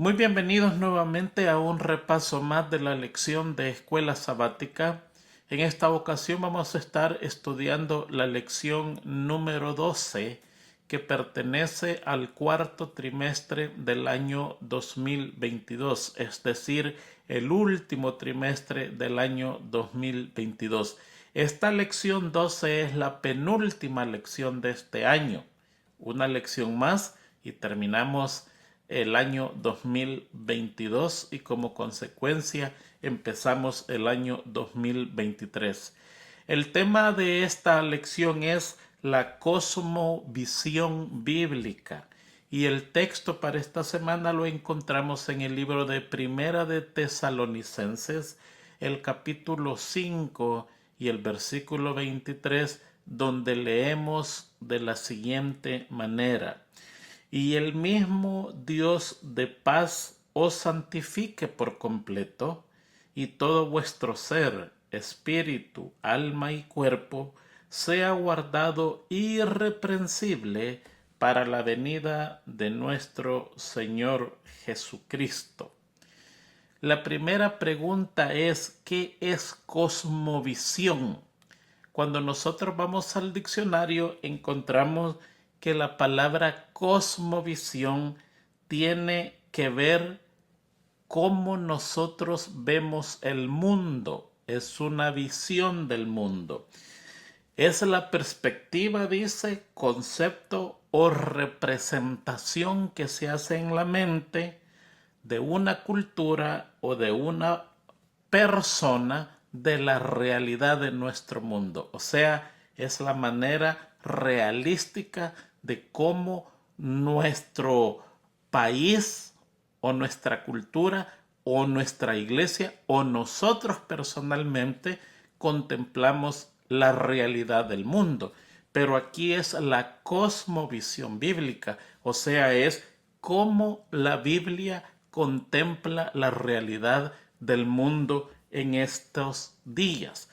Muy bienvenidos nuevamente a un repaso más de la lección de Escuela Sabática. En esta ocasión vamos a estar estudiando la lección número 12 que pertenece al cuarto trimestre del año 2022, es decir, el último trimestre del año 2022. Esta lección 12 es la penúltima lección de este año. Una lección más y terminamos el año 2022 y como consecuencia empezamos el año 2023. El tema de esta lección es la cosmovisión bíblica y el texto para esta semana lo encontramos en el libro de Primera de Tesalonicenses, el capítulo 5 y el versículo 23, donde leemos de la siguiente manera: y el mismo Dios de paz os santifique por completo, y todo vuestro ser, espíritu, alma y cuerpo sea guardado irreprensible para la venida de nuestro Señor Jesucristo. La primera pregunta es: ¿qué es cosmovisión? Cuando nosotros vamos al diccionario encontramos que la palabra cosmovisión tiene que ver cómo nosotros vemos el mundo. Es una visión del mundo. Es la perspectiva, dice, concepto o representación que se hace en la mente de una cultura o de una persona de la realidad de nuestro mundo. O sea, es la manera realística de cómo nuestro país o nuestra cultura o nuestra iglesia o nosotros personalmente contemplamos la realidad del mundo. Pero aquí es la cosmovisión bíblica, o sea, es cómo la Biblia contempla la realidad del mundo en estos días.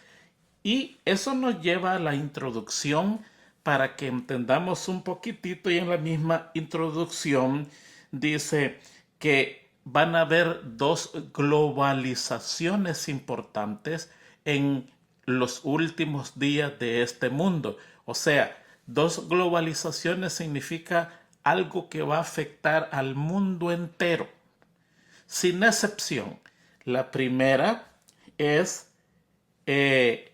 Y eso nos lleva a la introducción para que entendamos un poquitito, y en la misma introducción dice que van a haber dos globalizaciones importantes en los últimos días de este mundo. O sea, dos globalizaciones significa algo que va a afectar al mundo entero, sin excepción. La primera es eh,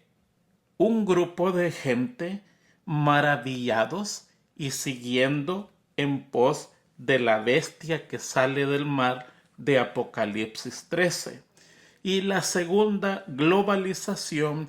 un grupo de gente maravillados y siguiendo en pos de la bestia que sale del mar de Apocalipsis 13. Y la segunda globalización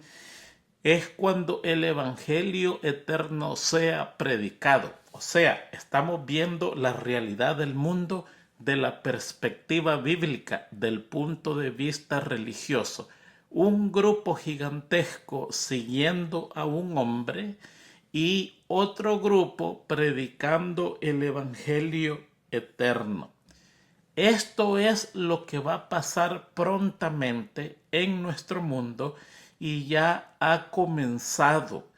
es cuando el evangelio eterno sea predicado. O sea, estamos viendo la realidad del mundo de la perspectiva bíblica, del punto de vista religioso. Un grupo gigantesco siguiendo a un hombre y otro grupo predicando el evangelio eterno. Esto es lo que va a pasar prontamente en nuestro mundo y ya ha comenzado,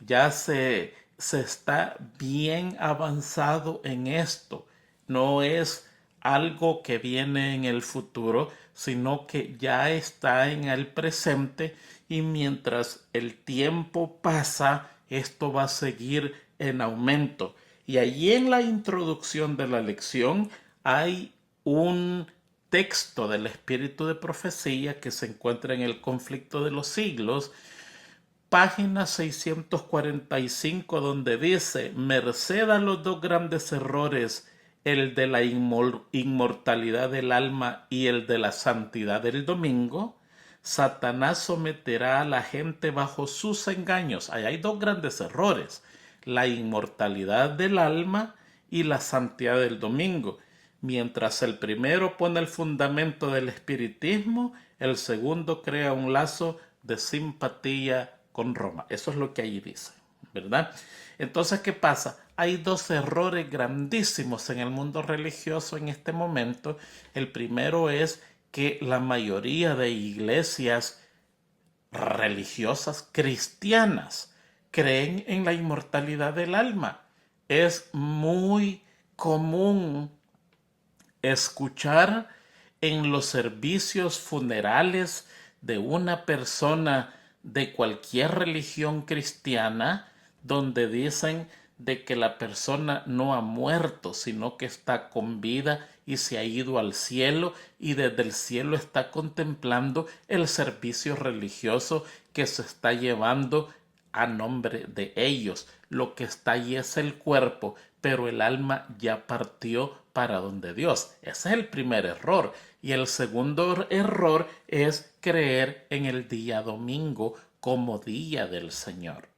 ya se está bien avanzado en esto. No es algo que viene en el futuro, sino que ya está en el presente, y mientras el tiempo pasa, esto va a seguir en aumento. Y allí en la introducción de la lección hay un texto del espíritu de profecía que se encuentra en el Conflicto de los Siglos, página 645, donde dice: merced a los dos grandes errores, el de la inmortalidad del alma y el de la santidad del domingo, Satanás someterá a la gente bajo sus engaños. Ahí hay dos grandes errores: la inmortalidad del alma y la santidad del domingo. Mientras el primero pone el fundamento del espiritismo, el segundo crea un lazo de simpatía con Roma. Eso es lo que ahí dice, ¿verdad? Entonces, ¿qué pasa? Hay dos errores grandísimos en el mundo religioso en este momento. El primero es que la mayoría de iglesias religiosas cristianas creen en la inmortalidad del alma. Es muy común escuchar en los servicios funerales de una persona de cualquier religión cristiana, donde dicen de que la persona no ha muerto, sino que está con vida y se ha ido al cielo, y desde el cielo está contemplando el servicio religioso que se está llevando a nombre de ellos. Lo que está allí es el cuerpo, pero el alma ya partió para donde Dios. Ese es el primer error. Y el segundo error es creer en el día domingo como día del Señor.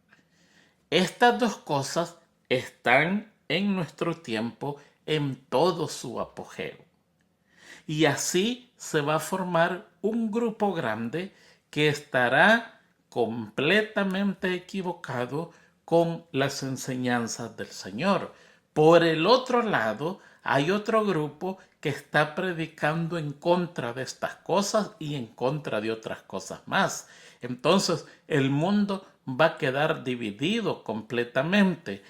Estas dos cosas están en nuestro tiempo en todo su apogeo. Y así se va a formar un grupo grande que estará completamente equivocado con las enseñanzas del Señor. Por el otro lado, hay otro grupo que está predicando en contra de estas cosas y en contra de otras cosas más. Entonces, el mundo va a quedar dividido completamente.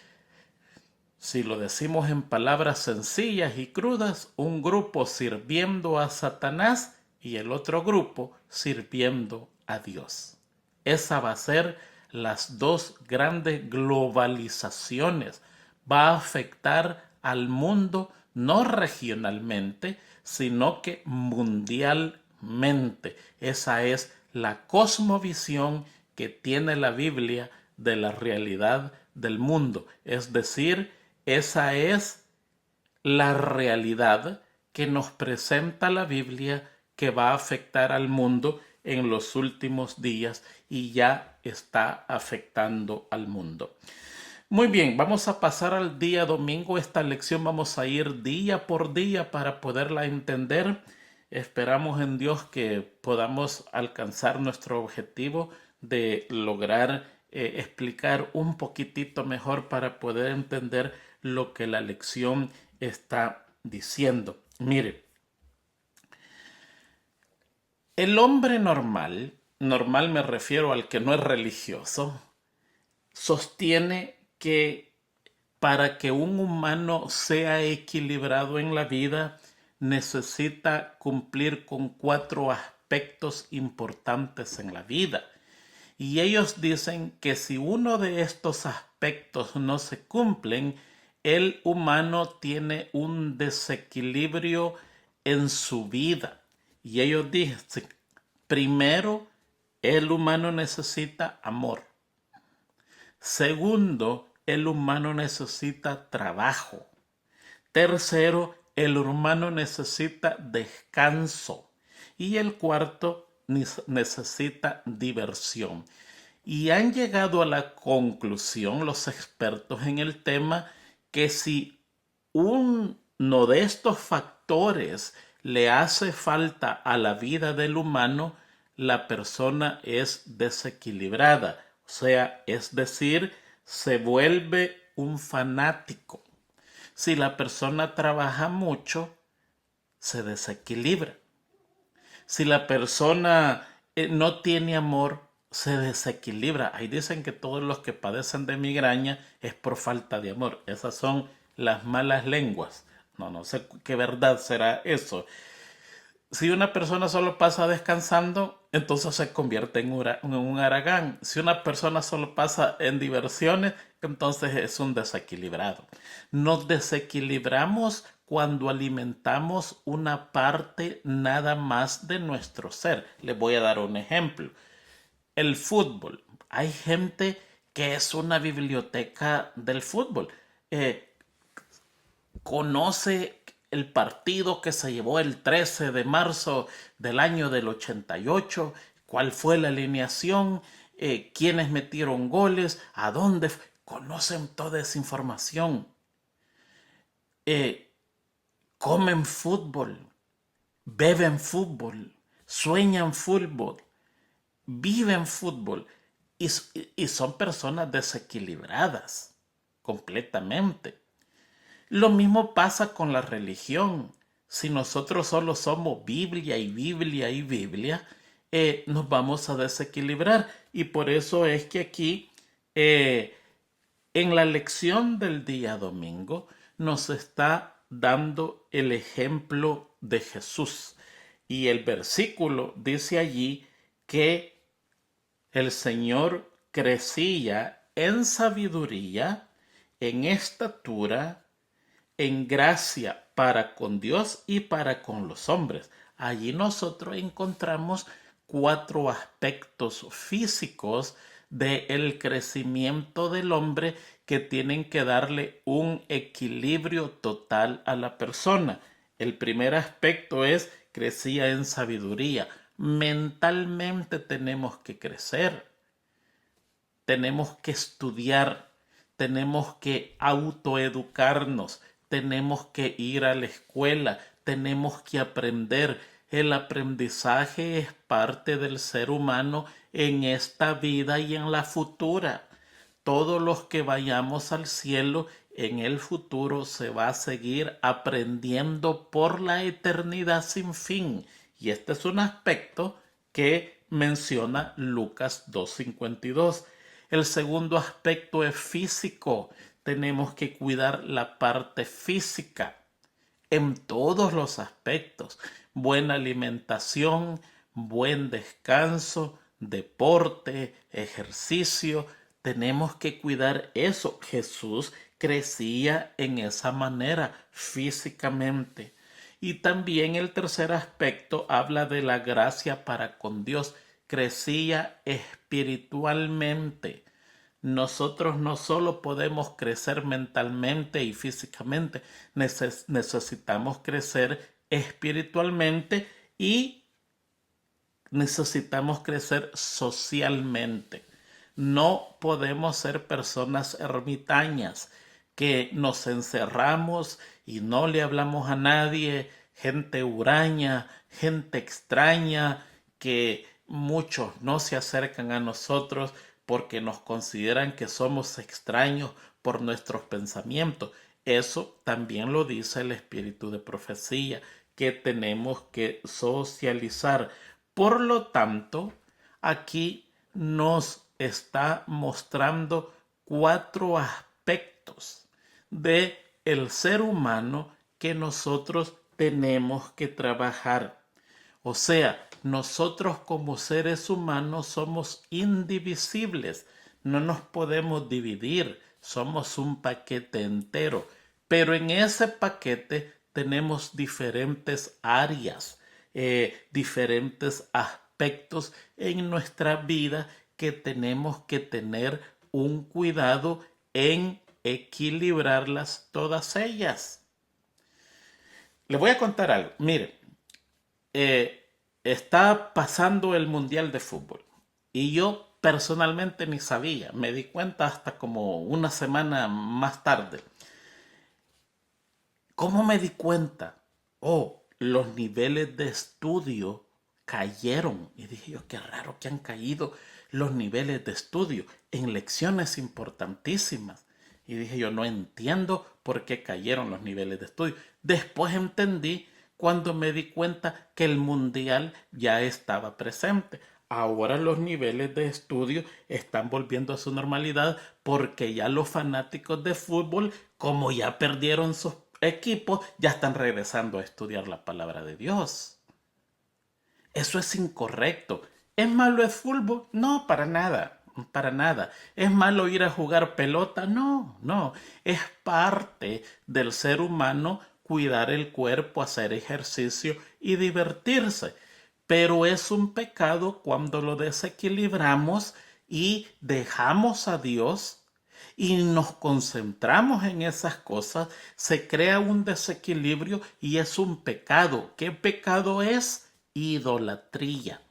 Si lo decimos en palabras sencillas y crudas, un grupo sirviendo a Satanás y el otro grupo sirviendo a Dios. Esa va a ser las dos grandes globalizaciones. Va a afectar al mundo no regionalmente, sino que mundialmente. Esa es la cosmovisión que tiene la Biblia de la realidad del mundo. Es decir, esa es la realidad que nos presenta la Biblia, que va a afectar al mundo en los últimos días y ya está afectando al mundo. Muy bien, vamos a pasar al día domingo. Esta lección vamos a ir día por día para poderla entender. Esperamos en Dios que podamos alcanzar nuestro objetivo de lograr explicar un poquitito mejor para poder entender lo que la lección está diciendo. Mire, el hombre normal me refiero al que no es religioso, sostiene que para que un humano sea equilibrado en la vida, necesita cumplir con 4 aspectos importantes en la vida. Y ellos dicen que si uno de estos aspectos no se cumplen, el humano tiene un desequilibrio en su vida. Y ellos dicen, primero, el humano necesita amor. Segundo, el humano necesita trabajo. Tercero, el humano necesita descanso. Y el cuarto, necesita diversión. Y han llegado a la conclusión los expertos en el tema que si uno de estos factores le hace falta a la vida del humano, la persona es desequilibrada. O sea, es decir, se vuelve un fanático. Si la persona trabaja mucho, se desequilibra. Si la persona no tiene amor, se desequilibra. Ahí dicen que todos los que padecen de migraña es por falta de amor. Esas son las malas lenguas. No sé qué verdad será eso. Si una persona solo pasa descansando, entonces se convierte en un haragán. Si una persona solo pasa en diversiones, entonces es un desequilibrado. Nos desequilibramos cuando alimentamos una parte nada más de nuestro ser. Les voy a dar un ejemplo. El fútbol. Hay gente que es una biblioteca del fútbol. Conoce el partido que se llevó el 13 de marzo del año del 88, cuál fue la alineación, quiénes metieron goles, a dónde. Conocen toda esa información. Comen fútbol, beben fútbol, sueñan fútbol, viven fútbol y son personas desequilibradas completamente. Lo mismo pasa con la religión. Si nosotros solo somos Biblia y Biblia y Biblia, nos vamos a desequilibrar. Y por eso es que aquí, en la lección del día domingo, nos está dando el ejemplo de Jesús. Y el versículo dice allí que el Señor crecía en sabiduría, en estatura, en gracia para con Dios y para con los hombres. Allí nosotros encontramos 4 aspectos físicos del crecimiento del hombre que tienen que darle un equilibrio total a la persona. El primer aspecto es crecía en sabiduría. Mentalmente tenemos que crecer, tenemos que estudiar, tenemos que autoeducarnos, tenemos que ir a la escuela, tenemos que aprender. El aprendizaje es parte del ser humano en esta vida y en la futura. Todos los que vayamos al cielo en el futuro se va a seguir aprendiendo por la eternidad sin fin. Y este es un aspecto que menciona Lucas 2:52. El segundo aspecto es físico. Tenemos que cuidar la parte física en todos los aspectos. Buena alimentación, buen descanso, deporte, ejercicio. Tenemos que cuidar eso. Jesús crecía en esa manera físicamente. Y también el tercer aspecto habla de la gracia para con Dios. Crecía espiritualmente. Nosotros no solo podemos crecer mentalmente y físicamente, necesitamos crecer espiritualmente y necesitamos crecer socialmente. No podemos ser personas ermitañas que nos encerramos y no le hablamos a nadie, gente huraña, gente extraña, que muchos no se acercan a nosotros porque nos consideran que somos extraños por nuestros pensamientos. Eso también lo dice el espíritu de profecía, que tenemos que socializar. Por lo tanto, aquí nos está mostrando 4 aspectos de el ser humano que nosotros tenemos que trabajar. O sea, nosotros como seres humanos somos indivisibles, no nos podemos dividir, somos un paquete entero, pero en ese paquete tenemos diferentes áreas, diferentes aspectos en nuestra vida que tenemos que tener un cuidado en equilibrarlas todas ellas. Le voy a contar algo. Mire, está pasando el Mundial de Fútbol y yo personalmente ni sabía, me di cuenta hasta como una semana más tarde. ¿Cómo me di cuenta? Oh, los niveles de estudio cayeron. Y dije yo, qué raro que han caído los niveles de estudio en lecciones importantísimas. Y dije yo, no entiendo por qué cayeron los niveles de estudio. Después entendí cuando me di cuenta que el mundial ya estaba presente. Ahora los niveles de estudio están volviendo a su normalidad porque ya los fanáticos de fútbol, como ya perdieron sus equipos, ya están regresando a estudiar la palabra de Dios. Eso es incorrecto. ¿Es malo el fútbol? No, para nada, para nada. ¿Es malo ir a jugar pelota? No, no. Es parte del ser humano cuidar el cuerpo, hacer ejercicio y divertirse. Pero es un pecado cuando lo desequilibramos y dejamos a Dios y nos concentramos en esas cosas, se crea un desequilibrio y es un pecado. ¿Qué pecado es? Idolatría.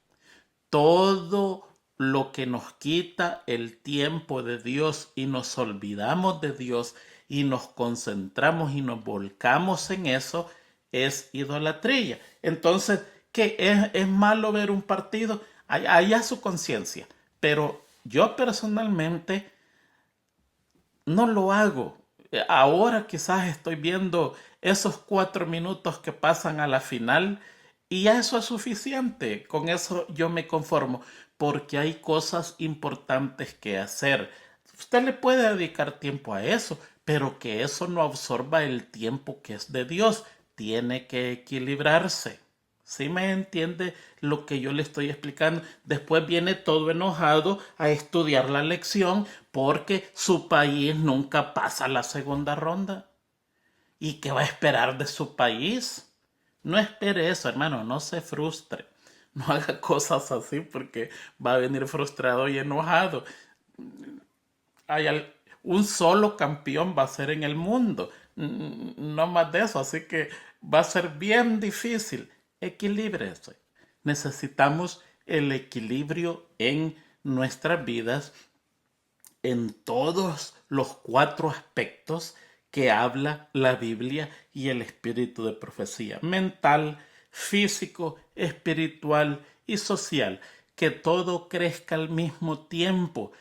Todo lo que nos quita el tiempo de Dios y nos olvidamos de Dios y nos concentramos y nos volcamos en eso es idolatría. Entonces, ¿qué es malo ver un partido? Allá su conciencia. Pero yo personalmente no lo hago. Ahora quizás estoy viendo esos 4 minutos que pasan a la final y ya eso es suficiente. Con eso yo me conformo porque hay cosas importantes que hacer. Usted le puede dedicar tiempo a eso, pero que eso no absorba el tiempo que es de Dios. Tiene que equilibrarse. ¿Sí me entiende lo que yo le estoy explicando? Después viene todo enojado a estudiar la lección porque su país nunca pasa la segunda ronda. ¿Y qué va a esperar de su país? No espere eso, hermano, no se frustre. No haga cosas así porque va a venir frustrado y enojado. Un solo campeón va a ser en el mundo, no más de eso, así que va a ser bien difícil. Equilíbrese. Necesitamos el equilibrio en nuestras vidas en todos los 4 aspectos que habla la Biblia y el espíritu de profecía: mental, físico, espiritual y social. Que todo crezca al mismo tiempo.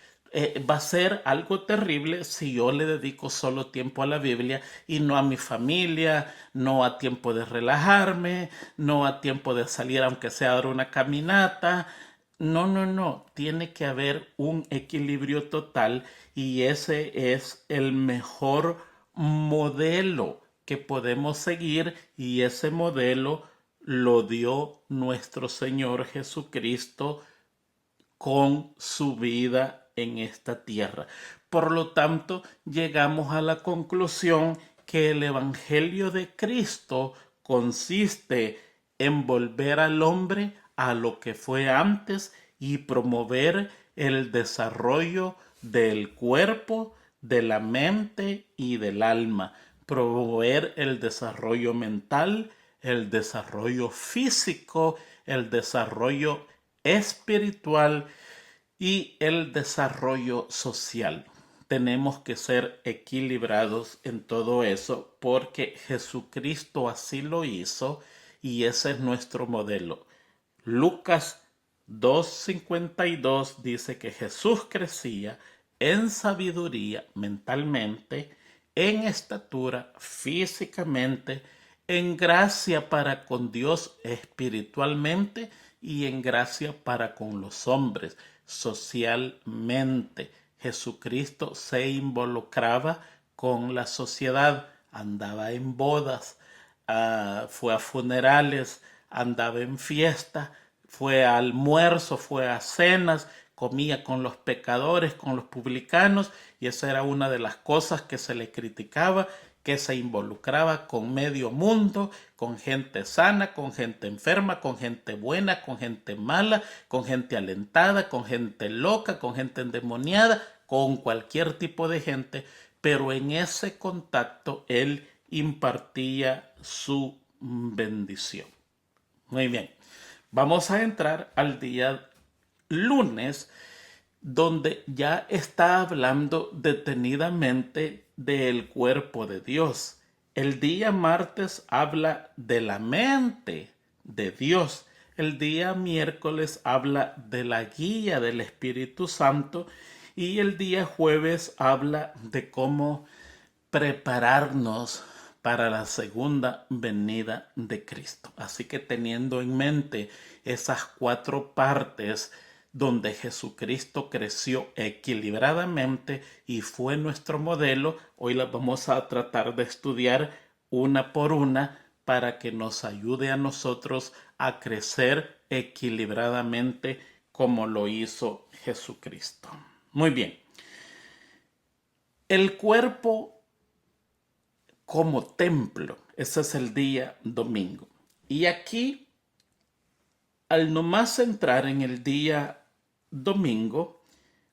Va a ser algo terrible si yo le dedico solo tiempo a la Biblia y no a mi familia, no a tiempo de relajarme, no a tiempo de salir aunque sea a dar una caminata. No, no, no. Tiene que haber un equilibrio total y ese es el mejor modelo que podemos seguir, y ese modelo lo dio nuestro Señor Jesucristo con su vida en esta tierra. Por lo tanto, llegamos a la conclusión que el Evangelio de Cristo consiste en volver al hombre a lo que fue antes y promover el desarrollo del cuerpo, de la mente y del alma. Promover el desarrollo mental, el desarrollo físico, el desarrollo espiritual y el desarrollo social. Tenemos que ser equilibrados en todo eso porque Jesucristo así lo hizo y ese es nuestro modelo. Lucas 2:52 dice que Jesús crecía en sabiduría mentalmente, en estatura físicamente, en gracia para con Dios espiritualmente y en gracia para con los hombres socialmente. Jesucristo se involucraba con la sociedad, andaba en bodas, fue a funerales, andaba en fiesta, fue a almuerzo, fue a cenas, comía con los pecadores, con los publicanos, y esa era una de las cosas que se le criticaba, que se involucraba con medio mundo, con gente sana, con gente enferma, con gente buena, con gente mala, con gente alentada, con gente loca, con gente endemoniada, con cualquier tipo de gente, pero en ese contacto él impartía su bendición. Muy bien, vamos a entrar al día lunes, donde ya está hablando detenidamente del cuerpo de Dios. El día martes habla de la mente de Dios. El día miércoles habla de la guía del Espíritu Santo y el día jueves habla de cómo prepararnos para la segunda venida de Cristo. Así que teniendo en mente esas 4 partes donde Jesucristo creció equilibradamente y fue nuestro modelo, hoy las vamos a tratar de estudiar una por una para que nos ayude a nosotros a crecer equilibradamente como lo hizo Jesucristo. Muy bien. El cuerpo como templo, ese es el día domingo. Y aquí, al nomás entrar en el día domingo,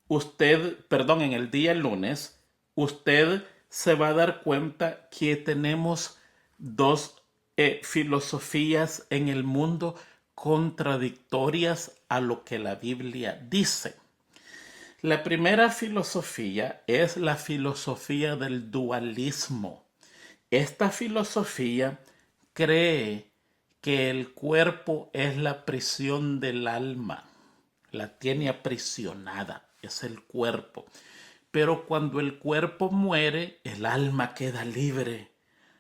en el día lunes, usted se va a dar cuenta que tenemos 2 filosofías en el mundo contradictorias a lo que la Biblia dice. La primera filosofía es la filosofía del dualismo. Esta filosofía cree que el cuerpo es la prisión del alma, la tiene aprisionada, es el cuerpo. Pero cuando el cuerpo muere, el alma queda libre.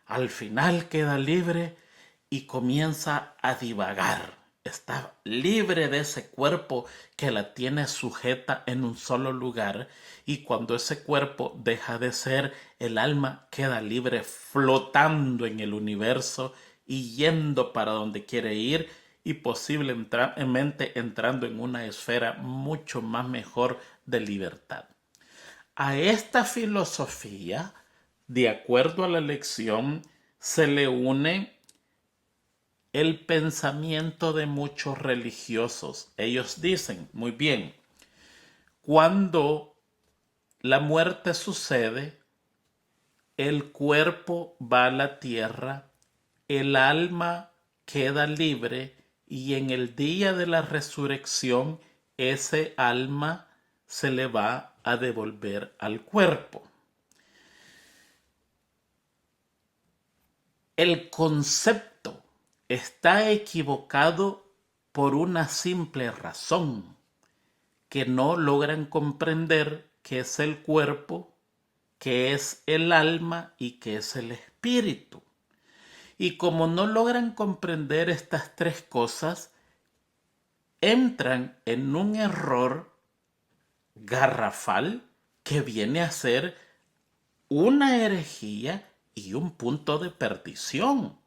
Al final queda libre y comienza a divagar. está libre de ese cuerpo que la tiene sujeta en un solo lugar, y cuando ese cuerpo deja de ser, el alma queda libre flotando en el universo y yendo para donde quiere ir, y posiblemente entrando en una esfera mucho más mejor de libertad. A esta filosofía, de acuerdo a la lección, se le une el pensamiento de muchos religiosos. Ellos dicen, muy bien, cuando la muerte sucede, el cuerpo va a la tierra, el alma queda libre y en el día de la resurrección ese alma se le va a devolver al cuerpo. El concepto está equivocado por una simple razón, que no logran comprender qué es el cuerpo, qué es el alma y qué es el espíritu. Y como no logran comprender estas tres cosas, entran en un error garrafal que viene a ser una herejía y un punto de perdición.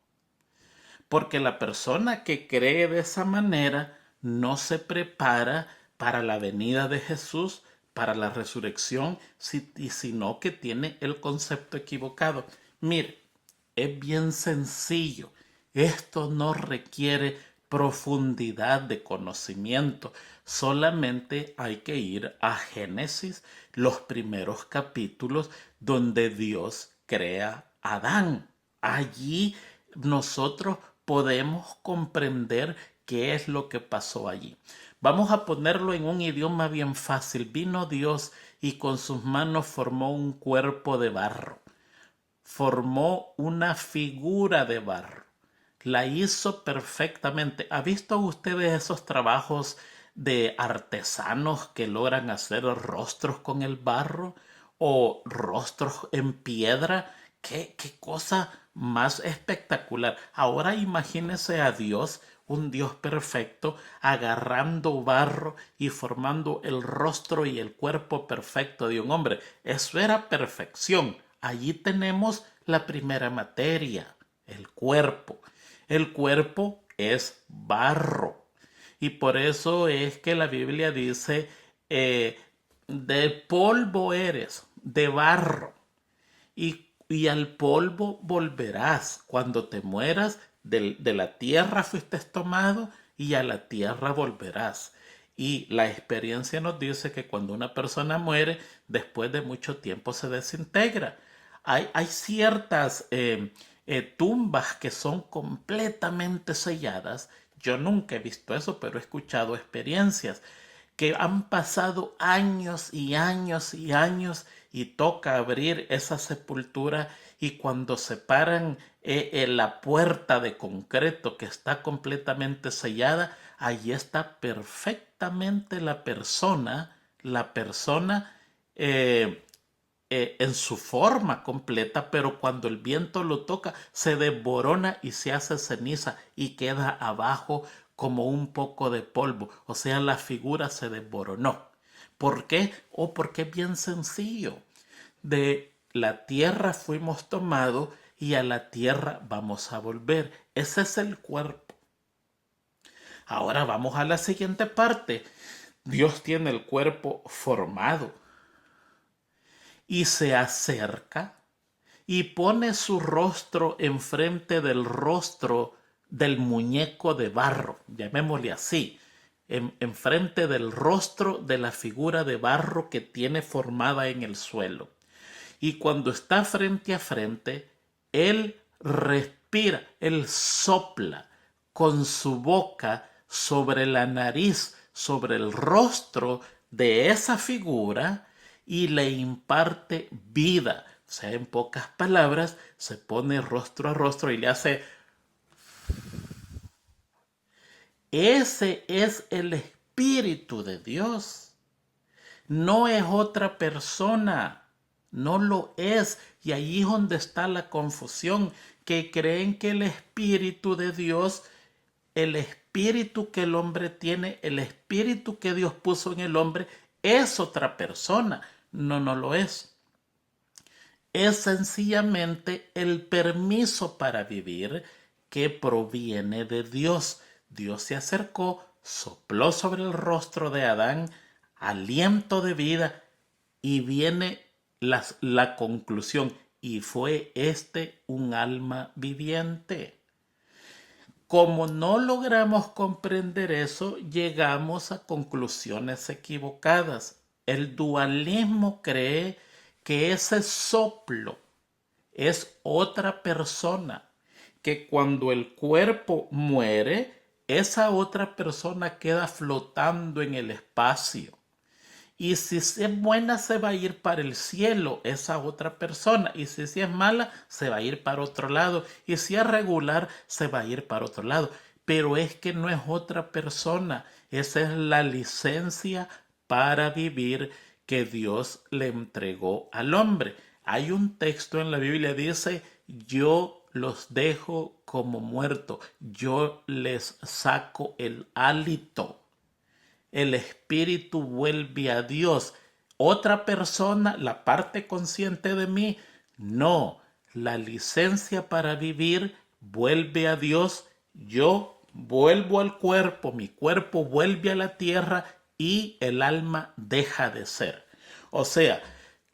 Porque la persona que cree de esa manera no se prepara para la venida de Jesús, para la resurrección, sino que tiene el concepto equivocado. Mire, es bien sencillo. Esto no requiere profundidad de conocimiento. Solamente hay que ir a Génesis, los primeros capítulos donde Dios crea a Adán. Allí nosotros podemos comprender qué es lo que pasó allí. Vamos a ponerlo en un idioma bien fácil. Vino Dios y con sus manos formó un cuerpo de barro. Formó una figura de barro. La hizo perfectamente. ¿Ha visto ustedes esos trabajos de artesanos que logran hacer rostros con el barro o rostros en piedra? ¿Qué cosa más espectacular? Ahora imagínese a Dios, un Dios perfecto, agarrando barro y formando el rostro y el cuerpo perfecto de un hombre. Eso era perfección. Allí tenemos la primera materia, el cuerpo. El cuerpo es barro. Y por eso es que la Biblia dice, de polvo eres, de barro. Y al polvo volverás. Cuando te mueras, de la tierra fuiste tomado y a la tierra volverás. Y la experiencia nos dice que cuando una persona muere, después de mucho tiempo se desintegra. Hay ciertas tumbas que son completamente selladas. Yo nunca he visto eso, pero he escuchado experiencias que han pasado años y años y años y toca abrir esa sepultura, y cuando separan la puerta de concreto que está completamente sellada, allí está perfectamente la persona en su forma completa, pero cuando el viento lo toca se desborona y se hace ceniza y queda abajo como un poco de polvo. O sea, la figura se desboronó. ¿Por qué? Porque es bien sencillo. De la tierra fuimos tomados y a la tierra vamos a volver. Ese es el cuerpo. Ahora vamos a la siguiente parte. Dios tiene el cuerpo formado y se acerca y pone su rostro enfrente del rostro del muñeco de barro, llamémosle así, enfrente del rostro de la figura de barro que tiene formada en el suelo. Y cuando está frente a frente, él respira, él sopla con su boca sobre la nariz, sobre el rostro de esa figura y le imparte vida. O sea, en pocas palabras, se pone rostro a rostro y le hace... Ese es el Espíritu de Dios. No es otra persona. No lo es. Y ahí es donde está la confusión, que creen que el Espíritu de Dios el espíritu que el hombre tiene, el espíritu que Dios puso en el hombre, es otra persona. No, no lo es. Es sencillamente el permiso para vivir que proviene de Dios. Dios se acercó, sopló sobre el rostro de Adán aliento de vida y viene la conclusión. Y fue un alma viviente. Como no logramos comprender eso, llegamos a conclusiones equivocadas. El dualismo cree que ese soplo es otra persona, que cuando el cuerpo muere, esa otra persona queda flotando en el espacio. Y si es buena, se va a ir para el cielo esa otra persona. Y si es mala, se va a ir para otro lado. Y si es regular, se va a ir para otro lado. Pero es que no es otra persona. Esa es la licencia para vivir que Dios le entregó al hombre. Hay un texto en la Biblia que dice, yo los dejo como muertos. Yo les saco el hálito. El espíritu vuelve a Dios. Otra persona, la parte consciente de mí, no. La licencia para vivir vuelve a Dios. Yo vuelvo al cuerpo, mi cuerpo vuelve a la tierra y el alma deja de ser. O sea,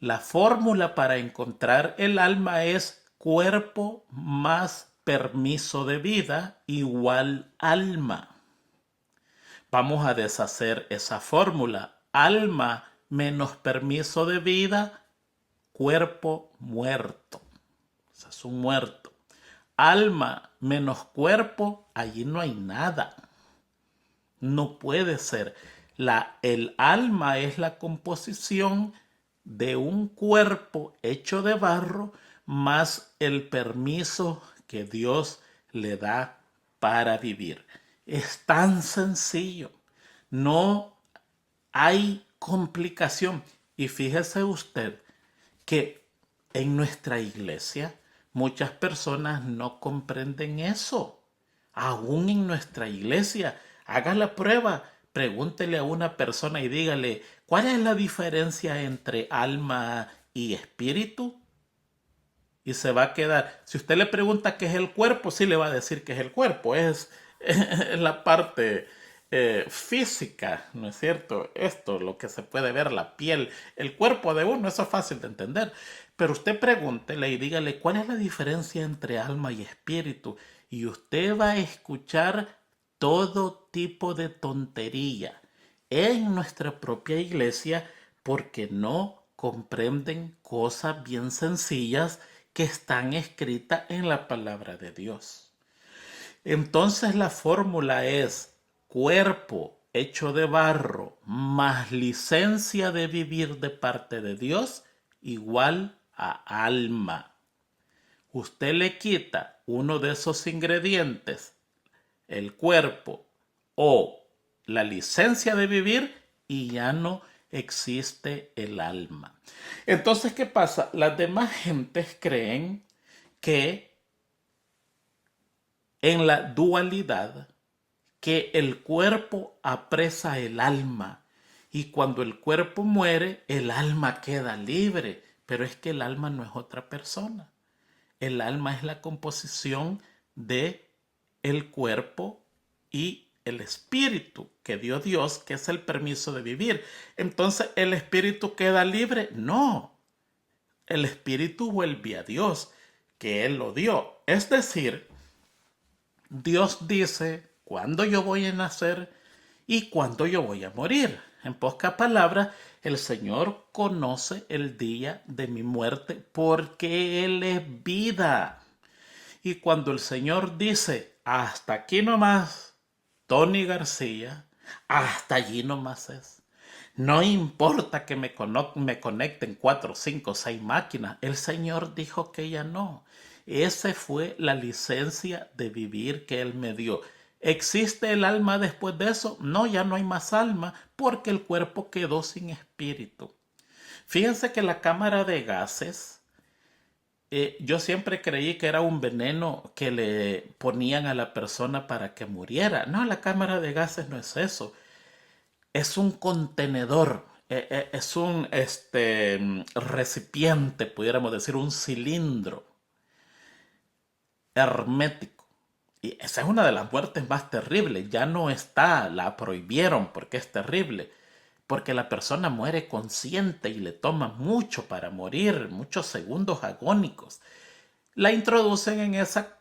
la fórmula para encontrar el alma es cuerpo más permiso de vida igual alma. Vamos a deshacer esa fórmula. Alma menos permiso de vida, cuerpo muerto. O sea, es un muerto. Alma menos cuerpo, allí no hay nada. No puede ser. El alma es la composición de un cuerpo hecho de barro más el permiso que Dios le da para vivir. Es tan sencillo. No hay complicación. Y fíjese usted que en nuestra iglesia muchas personas no comprenden eso. Aún en nuestra iglesia, haga la prueba. Pregúntele a una persona y dígale, ¿cuál es la diferencia entre alma y espíritu? Y se va a quedar. Si usted le pregunta qué es el cuerpo, sí le va a decir que es el cuerpo. Es la parte física, ¿no es cierto? Esto, lo que se puede ver, la piel, el cuerpo de uno, eso es fácil de entender. Pero usted pregúntele y dígale cuál es la diferencia entre alma y espíritu. Y usted va a escuchar todo tipo de tontería en nuestra propia iglesia porque no comprenden cosas bien sencillas que están escritas en la palabra de Dios. Entonces la fórmula es cuerpo hecho de barro más licencia de vivir de parte de Dios igual a alma. Usted le quita uno de esos ingredientes, el cuerpo o la licencia de vivir, y ya no existe el alma. Entonces, ¿qué pasa? Las demás gentes creen que en la dualidad, que el cuerpo apresa el alma y cuando el cuerpo muere, el alma queda libre. Pero es que el alma no es otra persona. El alma es la composición de el cuerpo y el espíritu que dio Dios, que es el permiso de vivir. Entonces, ¿el espíritu queda libre? No. El espíritu vuelve a Dios, que Él lo dio. Es decir, Dios dice cuándo yo voy a nacer y cuándo yo voy a morir. En pocas palabras, el Señor conoce el día de mi muerte porque Él es vida. Y cuando el Señor dice, hasta aquí nomás, Tony García, hasta allí nomás es. No importa que me conecten 4, 5, 6 máquinas. El Señor dijo que ya no. Esa fue la licencia de vivir que Él me dio. ¿Existe el alma después de eso? No, ya no hay más alma porque el cuerpo quedó sin espíritu. Fíjense que la cámara de gases yo siempre creí que era un veneno que le ponían a la persona para que muriera. No, la cámara de gases no es eso. Es un contenedor, es un recipiente, pudiéramos decir, un cilindro hermético. Y esa es una de las muertes más terribles. Ya no está, la prohibieron porque es terrible. Porque la persona muere consciente y le toma mucho para morir, muchos segundos agónicos. La introducen en esa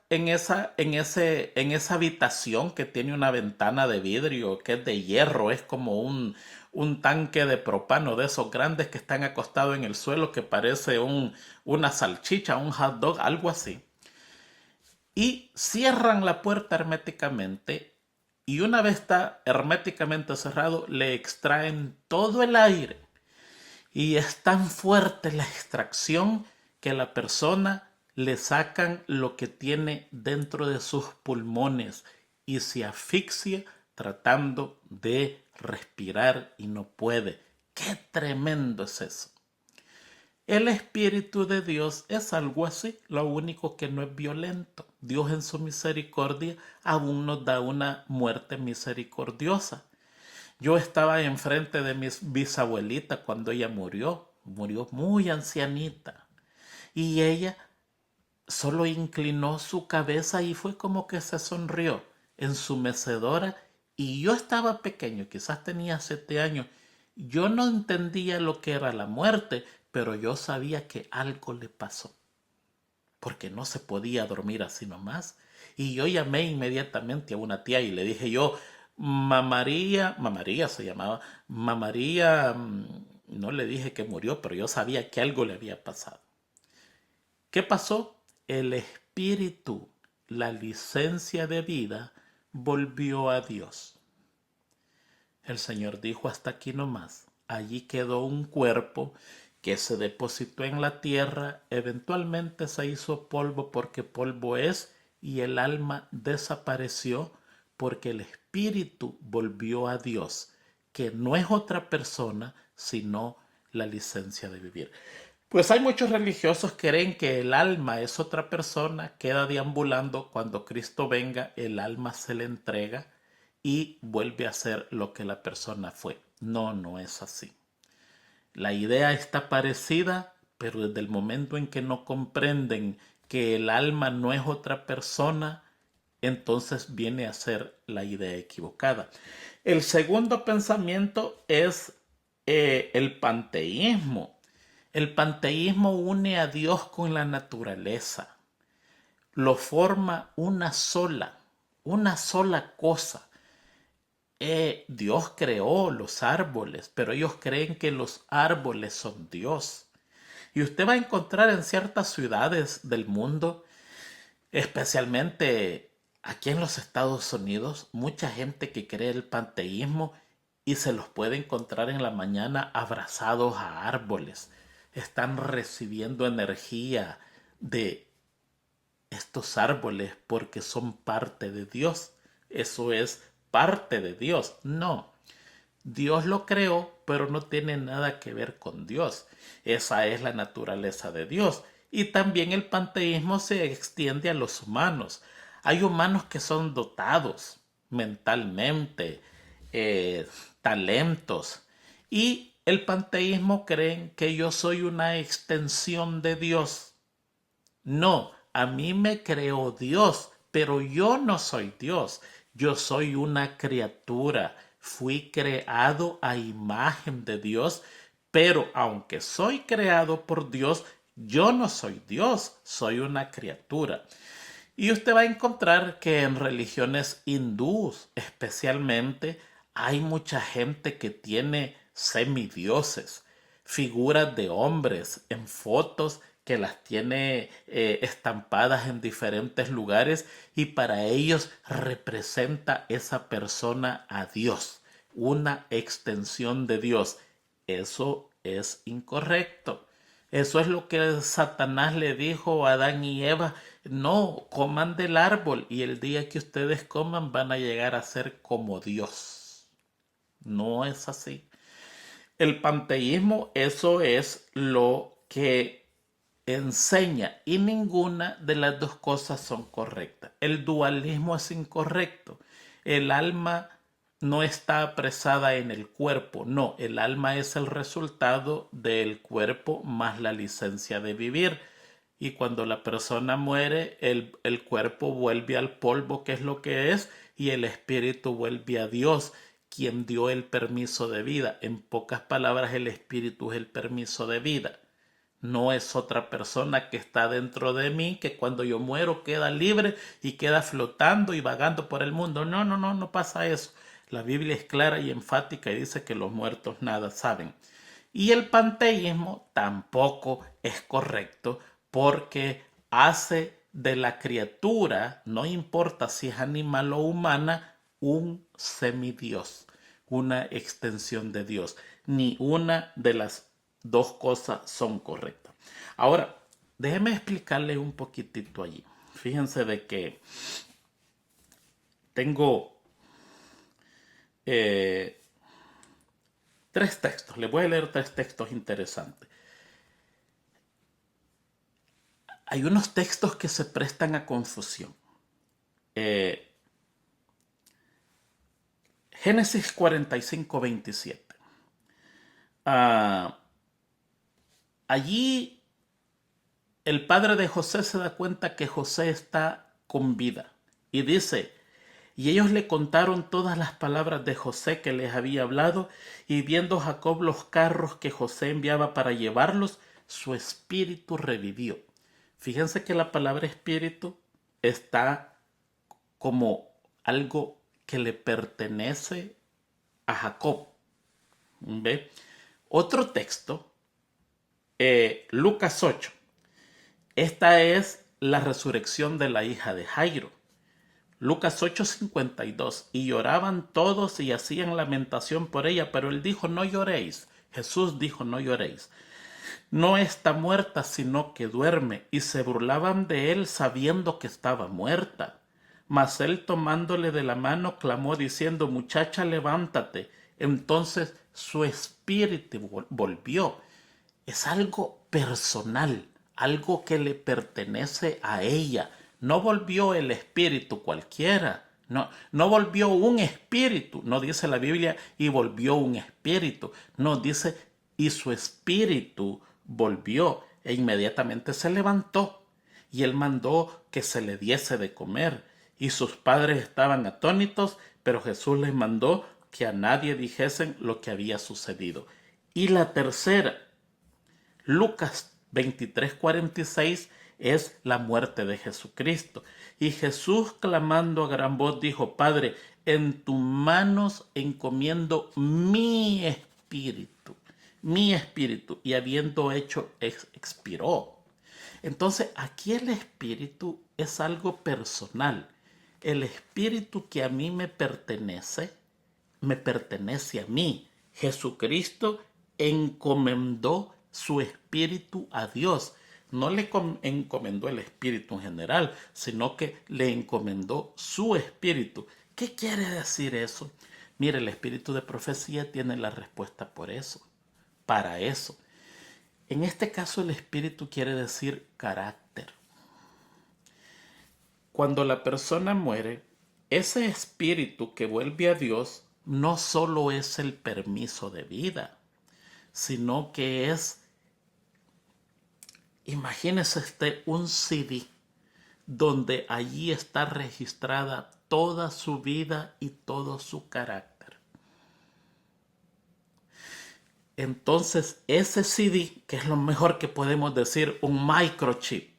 habitación que tiene una ventana de vidrio que es de hierro, es como un tanque de propano de esos grandes que están acostados en el suelo que parece una salchicha, un hot dog, algo así. Y cierran la puerta herméticamente y una vez está herméticamente cerrado, le extraen todo el aire. Y es tan fuerte la extracción que la persona le sacan lo que tiene dentro de sus pulmones y se asfixia tratando de respirar y no puede. ¡Qué tremendo es eso! El Espíritu de Dios es algo así, lo único que no es violento. Dios en su misericordia aún nos da una muerte misericordiosa. Yo estaba enfrente de mi bisabuelita cuando ella murió muy ancianita. Y ella solo inclinó su cabeza y fue como que se sonrió en su mecedora. Y yo estaba pequeño, quizás tenía 7 años. Yo no entendía lo que era la muerte, pero yo sabía que algo le pasó, porque no se podía dormir así nomás. Y yo llamé inmediatamente a una tía y le dije yo, Mamaría se llamaba, Mamaría, no le dije que murió, pero yo sabía que algo le había pasado. ¿Qué pasó? El espíritu, la licencia de vida, volvió a Dios. El Señor dijo hasta aquí nomás. Allí quedó un cuerpo que se depositó en la tierra, eventualmente se hizo polvo porque polvo es, y el alma desapareció porque el espíritu volvió a Dios, que no es otra persona sino la licencia de vivir. Pues hay muchos religiosos que creen que el alma es otra persona, queda deambulando, cuando Cristo venga, el alma se le entrega y vuelve a ser lo que la persona fue. No, no es así. La idea está parecida, pero desde el momento en que no comprenden que el alma no es otra persona, entonces viene a ser la idea equivocada. El segundo pensamiento es el panteísmo. El panteísmo une a Dios con la naturaleza, lo forma una sola cosa. Dios creó los árboles, pero ellos creen que los árboles son Dios. Y usted va a encontrar en ciertas ciudades del mundo, especialmente aquí en los Estados Unidos, mucha gente que cree el panteísmo y se los puede encontrar en la mañana abrazados a árboles. Están recibiendo energía de estos árboles porque son parte de Dios. Eso es parte de Dios. No, Dios lo creó, pero no tiene nada que ver con Dios. Esa es la naturaleza de Dios. Y también el panteísmo se extiende a los humanos. Hay humanos que son dotados mentalmente, eh, talentos. Y el panteísmo creen que yo soy una extensión de Dios. No, a mí me creó Dios, pero yo no soy Dios. Yo soy una criatura. Fui creado a imagen de Dios, pero aunque soy creado por Dios, yo no soy Dios, soy una criatura. Y usted va a encontrar que en religiones hindúes especialmente hay mucha gente que tiene semidioses, figuras de hombres en fotos que las tiene estampadas en diferentes lugares y para ellos representa esa persona a Dios, una extensión de Dios. Eso es incorrecto. Eso es lo que Satanás le dijo a Adán y Eva. No, coman del árbol y el día que ustedes coman van a llegar a ser como Dios. No es así. El panteísmo, eso es lo que enseña y ninguna de las dos cosas son correctas. El dualismo es incorrecto. El alma no está apresada en el cuerpo. No, el alma es el resultado del cuerpo más la licencia de vivir. Y cuando la persona muere, el cuerpo vuelve al polvo, que es lo que es, y el espíritu vuelve a Dios, quien dio el permiso de vida. En pocas palabras, el espíritu es el permiso de vida. No es otra persona que está dentro de mí, que cuando yo muero queda libre y queda flotando y vagando por el mundo. No, no, no, no pasa eso. La Biblia es clara y enfática y dice que los muertos nada saben. Y el panteísmo tampoco es correcto porque hace de la criatura, no importa si es animal o humana, un semidios, una extensión de Dios. Ni una de las dos cosas son correctas. Ahora, déjeme explicarle un poquitito allí. Fíjense de que tengo tres textos. Les voy a leer tres textos interesantes. Hay unos textos que se prestan a confusión. Génesis 45:27. Allí el padre de José se da cuenta que José está con vida y dice: y ellos le contaron todas las palabras de José que les había hablado, y viendo Jacob los carros que José enviaba para llevarlos, su espíritu revivió. Fíjense que la palabra espíritu está como algo que le pertenece a Jacob. ¿Ve? Otro texto, Lucas 8. Esta es la resurrección de la hija de Jairo. Lucas 8:52. Y lloraban todos y hacían lamentación por ella, pero él dijo: no lloréis. Jesús dijo: no lloréis. No está muerta, sino que duerme. Y se burlaban de él sabiendo que estaba muerta. Mas él, tomándole de la mano, clamó diciendo: muchacha, levántate. Entonces su espíritu volvió. Es algo personal, algo que le pertenece a ella. No volvió el espíritu cualquiera. No volvió un espíritu. No dice la Biblia y volvió un espíritu. No dice y su espíritu volvió e inmediatamente se levantó. Y él mandó que se le diese de comer. Y sus padres estaban atónitos, pero Jesús les mandó que a nadie dijesen lo que había sucedido. Y la tercera, Lucas 23:46, es la muerte de Jesucristo. Y Jesús, clamando a gran voz, dijo: Padre, en tus manos encomiendo mi espíritu. Mi espíritu. Y habiendo hecho, expiró. Entonces, aquí el espíritu es algo personal. El espíritu que a mí me pertenece a mí. Jesucristo encomendó su espíritu a Dios. No le encomendó el espíritu en general, sino que le encomendó su espíritu. ¿Qué quiere decir eso? Mire, el espíritu de profecía tiene la respuesta por eso, para eso. En este caso, el espíritu quiere decir carácter. Cuando la persona muere, ese espíritu que vuelve a Dios no solo es el permiso de vida, sino que es, imagínese un CD donde allí está registrada toda su vida y todo su carácter. Entonces, ese CD, que es lo mejor que podemos decir, un microchip,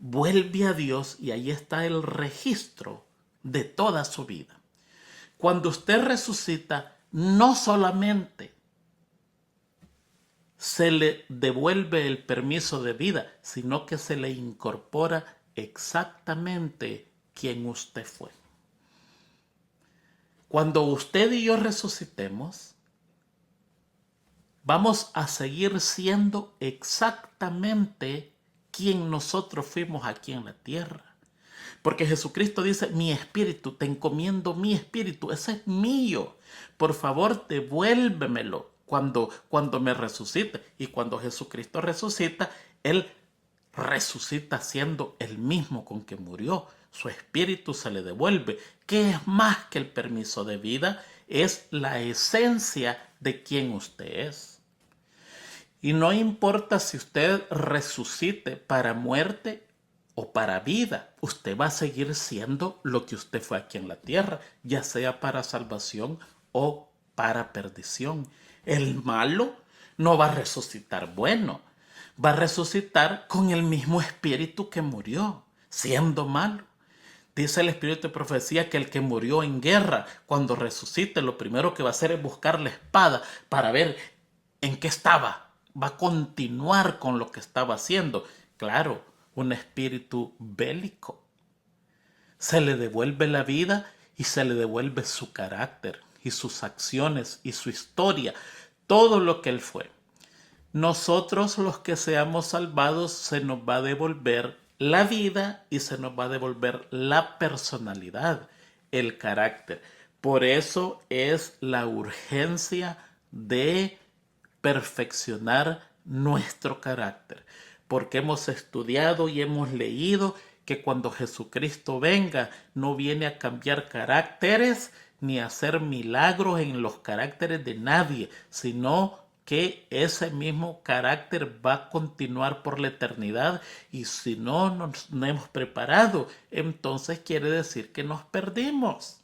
vuelve a Dios y ahí está el registro de toda su vida. Cuando usted resucita, no solamente se le devuelve el permiso de vida, sino que se le incorpora exactamente quien usted fue. Cuando usted y yo resucitemos, vamos a seguir siendo exactamente quien nosotros fuimos aquí en la tierra. Porque Jesucristo dice: mi espíritu, te encomiendo mi espíritu, ese es mío. Por favor, devuélvemelo cuando me resucite. Y cuando Jesucristo resucita, Él resucita siendo el mismo con que murió. Su espíritu se le devuelve. ¿Qué es más que el permiso de vida? Es la esencia de quien usted es. Y no importa si usted resucite para muerte o para vida, usted va a seguir siendo lo que usted fue aquí en la tierra, ya sea para salvación o para perdición. El malo no va a resucitar bueno, va a resucitar con el mismo espíritu que murió, siendo malo. Dice el espíritu de profecía que el que murió en guerra, cuando resucite, lo primero que va a hacer es buscar la espada para ver en qué estaba. Va a continuar con lo que estaba haciendo. Claro, un espíritu bélico. Se le devuelve la vida y se le devuelve su carácter y sus acciones y su historia, todo lo que él fue. Nosotros los que seamos salvados se nos va a devolver la vida y se nos va a devolver la personalidad, el carácter. Por eso es la urgencia de perfeccionar nuestro carácter, porque hemos estudiado y hemos leído que cuando Jesucristo venga no viene a cambiar caracteres ni a hacer milagros en los caracteres de nadie, sino que ese mismo carácter va a continuar por la eternidad, y si no nos hemos preparado, entonces quiere decir que nos perdimos.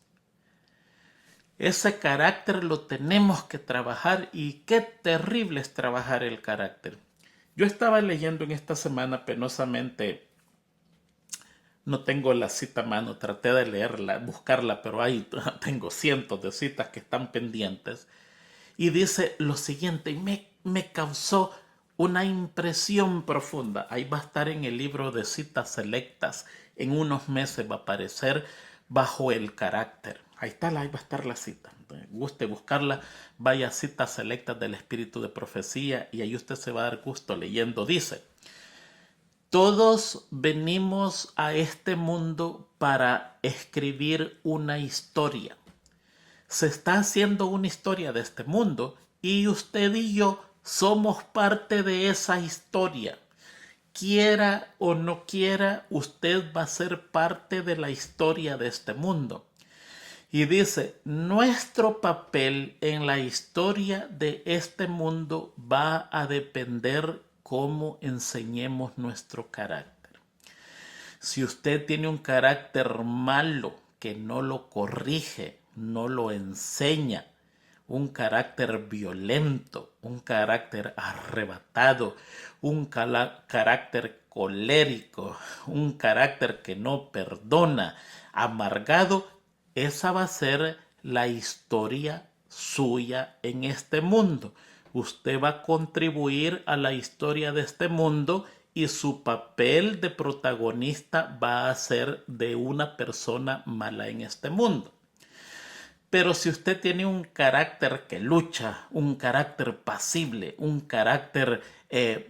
Ese carácter lo tenemos que trabajar, y qué terrible es trabajar el carácter. Yo estaba leyendo en esta semana penosamente, no tengo la cita a mano, traté de leerla, buscarla, pero ahí tengo cientos de citas que están pendientes. Y dice lo siguiente, y me causó una impresión profunda. Ahí va a estar en el libro de citas selectas. En unos meses va a aparecer bajo el carácter. Ahí va a estar la cita. Guste buscarla, vaya a citas selectas del espíritu de profecía y ahí usted se va a dar gusto leyendo. Dice: todos venimos a este mundo para escribir una historia. Se está haciendo una historia de este mundo y usted y yo somos parte de esa historia. Quiera o no quiera, usted va a ser parte de la historia de este mundo. Y dice, nuestro papel en la historia de este mundo va a depender cómo enseñemos nuestro carácter. Si usted tiene un carácter malo que no lo corrige, no lo enseña, un carácter violento, un carácter arrebatado, un carácter colérico, un carácter que no perdona, amargado, esa va a ser la historia suya en este mundo. Usted va a contribuir a la historia de este mundo y su papel de protagonista va a ser de una persona mala en este mundo. Pero si usted tiene un carácter que lucha, un carácter pasible, un carácter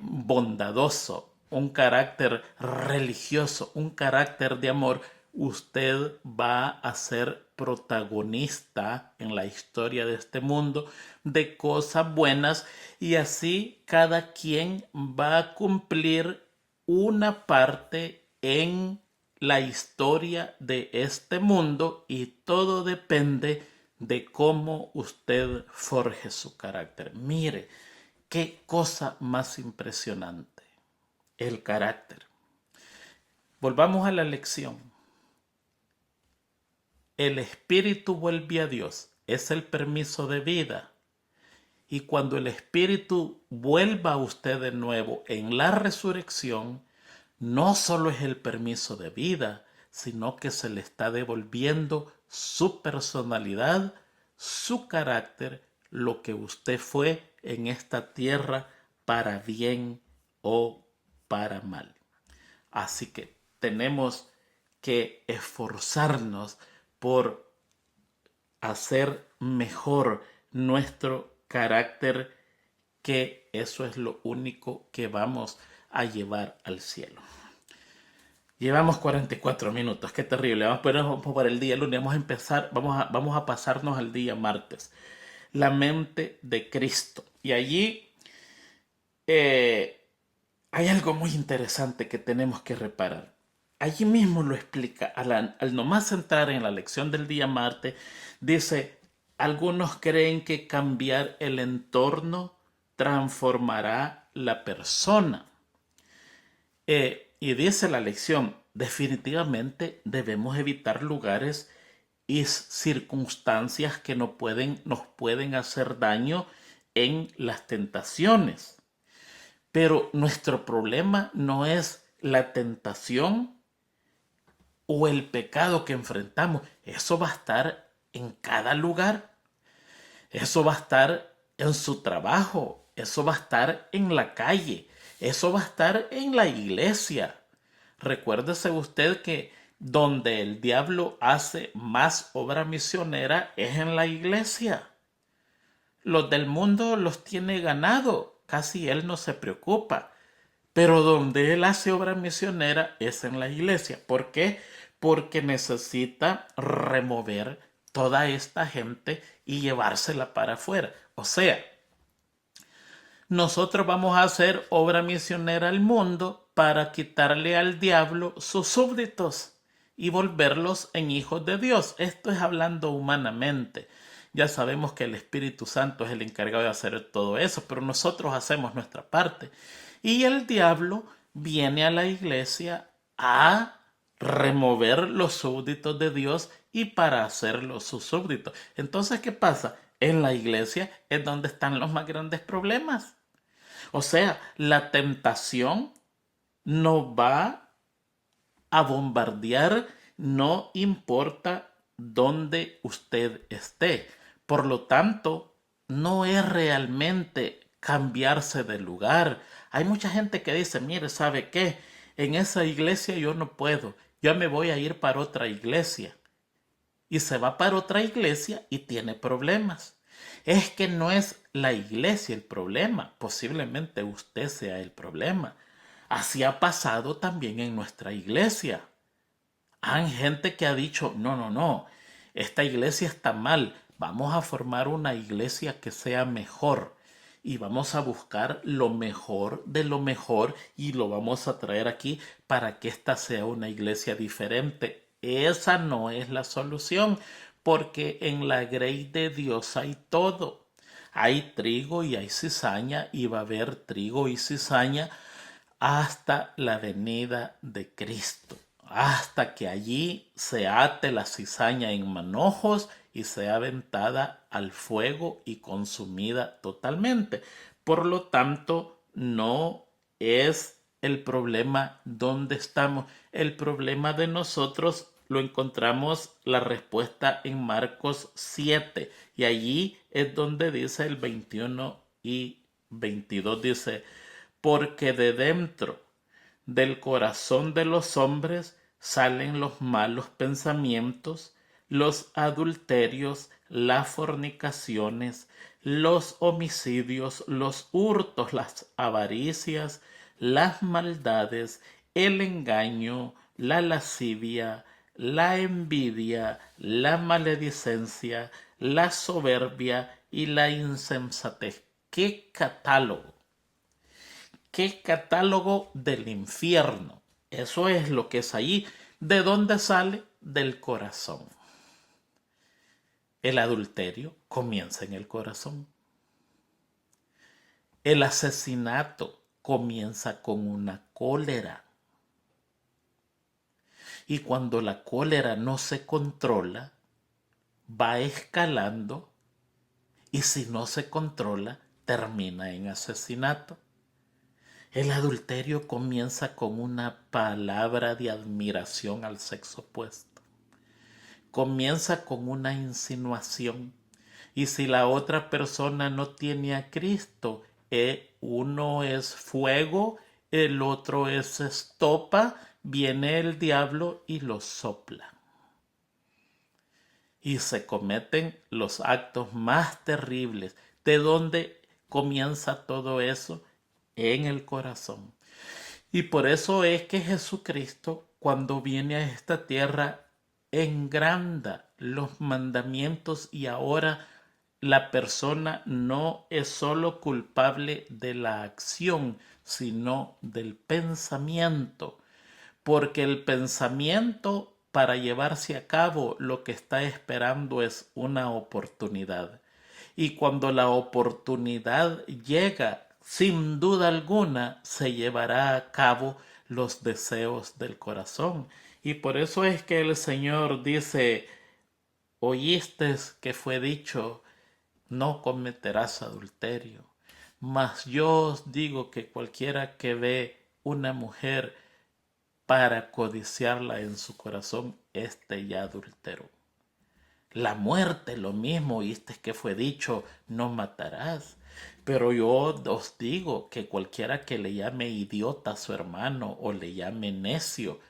bondadoso, un carácter religioso, un carácter de amor, usted va a ser protagonista en la historia de este mundo de cosas buenas, y así cada quien va a cumplir una parte en la historia de este mundo, y todo depende de cómo usted forje su carácter. Mire, qué cosa más impresionante, el carácter. Volvamos a la lección. El espíritu vuelve a Dios, es el permiso de vida. Y cuando el espíritu vuelva a usted de nuevo en la resurrección, no solo es el permiso de vida, sino que se le está devolviendo su personalidad, su carácter, lo que usted fue en esta tierra, para bien o para mal. Así que tenemos que esforzarnos por hacer mejor nuestro carácter, que eso es lo único que vamos a llevar al cielo. Llevamos 44 minutos, qué terrible. Vamos por el día lunes, vamos a pasarnos al día martes. la mente de Cristo. Y allí hay algo muy interesante que tenemos que reparar. Allí mismo lo explica, al nomás entrar en la lección del día martes, dice, algunos creen que cambiar el entorno transformará la persona. Y dice la lección, definitivamente debemos evitar lugares y circunstancias que nos pueden hacer daño en las tentaciones. Pero nuestro problema no es la tentación o el pecado que enfrentamos. Eso va a estar en cada lugar. Eso va a estar en su trabajo. Eso va a estar en la calle. Eso va a estar en la iglesia. Recuérdese usted que donde el diablo hace más obra misionera es en la iglesia. Los del mundo los tiene ganado. Casi él no se preocupa. Pero donde él hace obra misionera es en la iglesia. ¿Por qué? Porque necesita remover toda esta gente y llevársela para afuera. O sea, nosotros vamos a hacer obra misionera al mundo para quitarle al diablo sus súbditos y volverlos en hijos de Dios. Esto es hablando humanamente. Ya sabemos que el Espíritu Santo es el encargado de hacer todo eso, pero nosotros hacemos nuestra parte. Y el diablo viene a la iglesia a remover los súbditos de Dios y para hacerlos sus súbditos. Entonces, ¿qué pasa? En la iglesia es donde están los más grandes problemas. O sea, la tentación nos va a bombardear, no importa dónde usted esté. Por lo tanto, no es realmente cambiarse de lugar. Hay mucha gente que dice, mire, ¿sabe qué? En esa iglesia yo no puedo. Yo me voy a ir para otra iglesia. Y se va para otra iglesia y tiene problemas. Es que no es la iglesia el problema, posiblemente usted sea el problema. Así ha pasado también en nuestra iglesia. Hay gente que ha dicho, no, no, no, esta iglesia está mal, vamos a formar una iglesia que sea mejor y vamos a buscar lo mejor de lo mejor y lo vamos a traer aquí para que esta sea una iglesia diferente. Esa no es la solución, porque en la grey de Dios hay todo. Hay trigo y hay cizaña y va a haber trigo y cizaña hasta la venida de Cristo, hasta que allí se ate la cizaña en manojos y sea aventada al fuego y consumida totalmente. Por lo tanto, no es el problema donde estamos. El problema de nosotros lo encontramos la respuesta en Marcos 7 y allí es donde dice el 21 y 22, dice, porque de dentro del corazón de los hombres salen los malos pensamientos, los adulterios, las fornicaciones, los homicidios, los hurtos, las avaricias, las maldades, el engaño, la lascivia, la envidia, la maledicencia, la soberbia y la insensatez. ¡Qué catálogo! ¿Qué catálogo del infierno? Eso es lo que es ahí. ¿De dónde sale? Del corazón. El adulterio comienza en el corazón. El asesinato comienza con una cólera. Y cuando la cólera no se controla, va escalando y si no se controla, termina en asesinato. El adulterio comienza con una palabra de admiración al sexo opuesto. Comienza con una insinuación. Y si la otra persona no tiene a Cristo, uno es fuego, el otro es estopa, viene el diablo y lo sopla. Y se cometen los actos más terribles. ¿De dónde comienza todo eso? En el corazón. Y por eso es que Jesucristo, cuando viene a esta tierra, engranda los mandamientos y ahora la persona no es solo culpable de la acción, sino del pensamiento, porque el pensamiento para llevarse a cabo lo que está esperando es una oportunidad. Y cuando la oportunidad llega, sin duda alguna, se llevará a cabo los deseos del corazón. Y por eso es que el Señor dice, oíste que fue dicho, no cometerás adulterio. Mas yo os digo que cualquiera que ve una mujer para codiciarla en su corazón, éste ya adulteró. La muerte, lo mismo, oíste que fue dicho, no matarás. Pero yo os digo que cualquiera que le llame idiota a su hermano o le llame necio,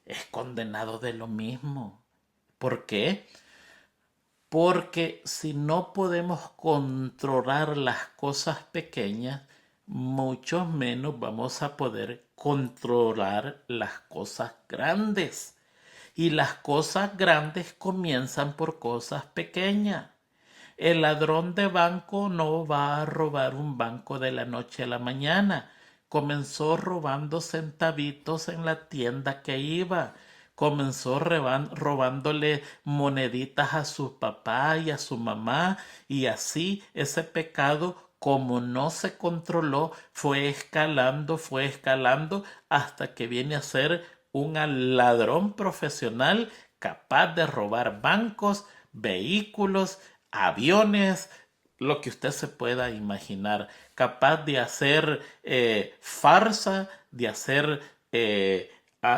es condenado de lo mismo. ¿Por qué? Porque si no podemos controlar las cosas pequeñas, mucho menos vamos a poder controlar las cosas grandes. Y las cosas grandes comienzan por cosas pequeñas. El ladrón de banco no va a robar un banco de la noche a la mañana. Comenzó robando centavitos en la tienda que iba. Comenzó robándole moneditas a su papá y a su mamá, y así ese pecado, como no se controló, fue escalando hasta que viene a ser un ladrón profesional capaz de robar bancos, vehículos, aviones, lo que usted se pueda imaginar, capaz de hacer farsa, de hacer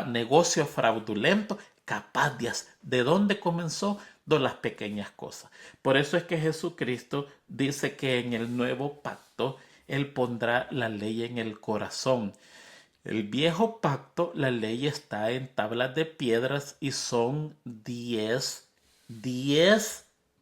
negocio fraudulento, capaz ¿de dónde comenzó? De las pequeñas cosas. Por eso es que Jesucristo dice que en el nuevo pacto Él pondrá la ley en el corazón. El viejo pacto, la ley está en tablas de piedras y son 10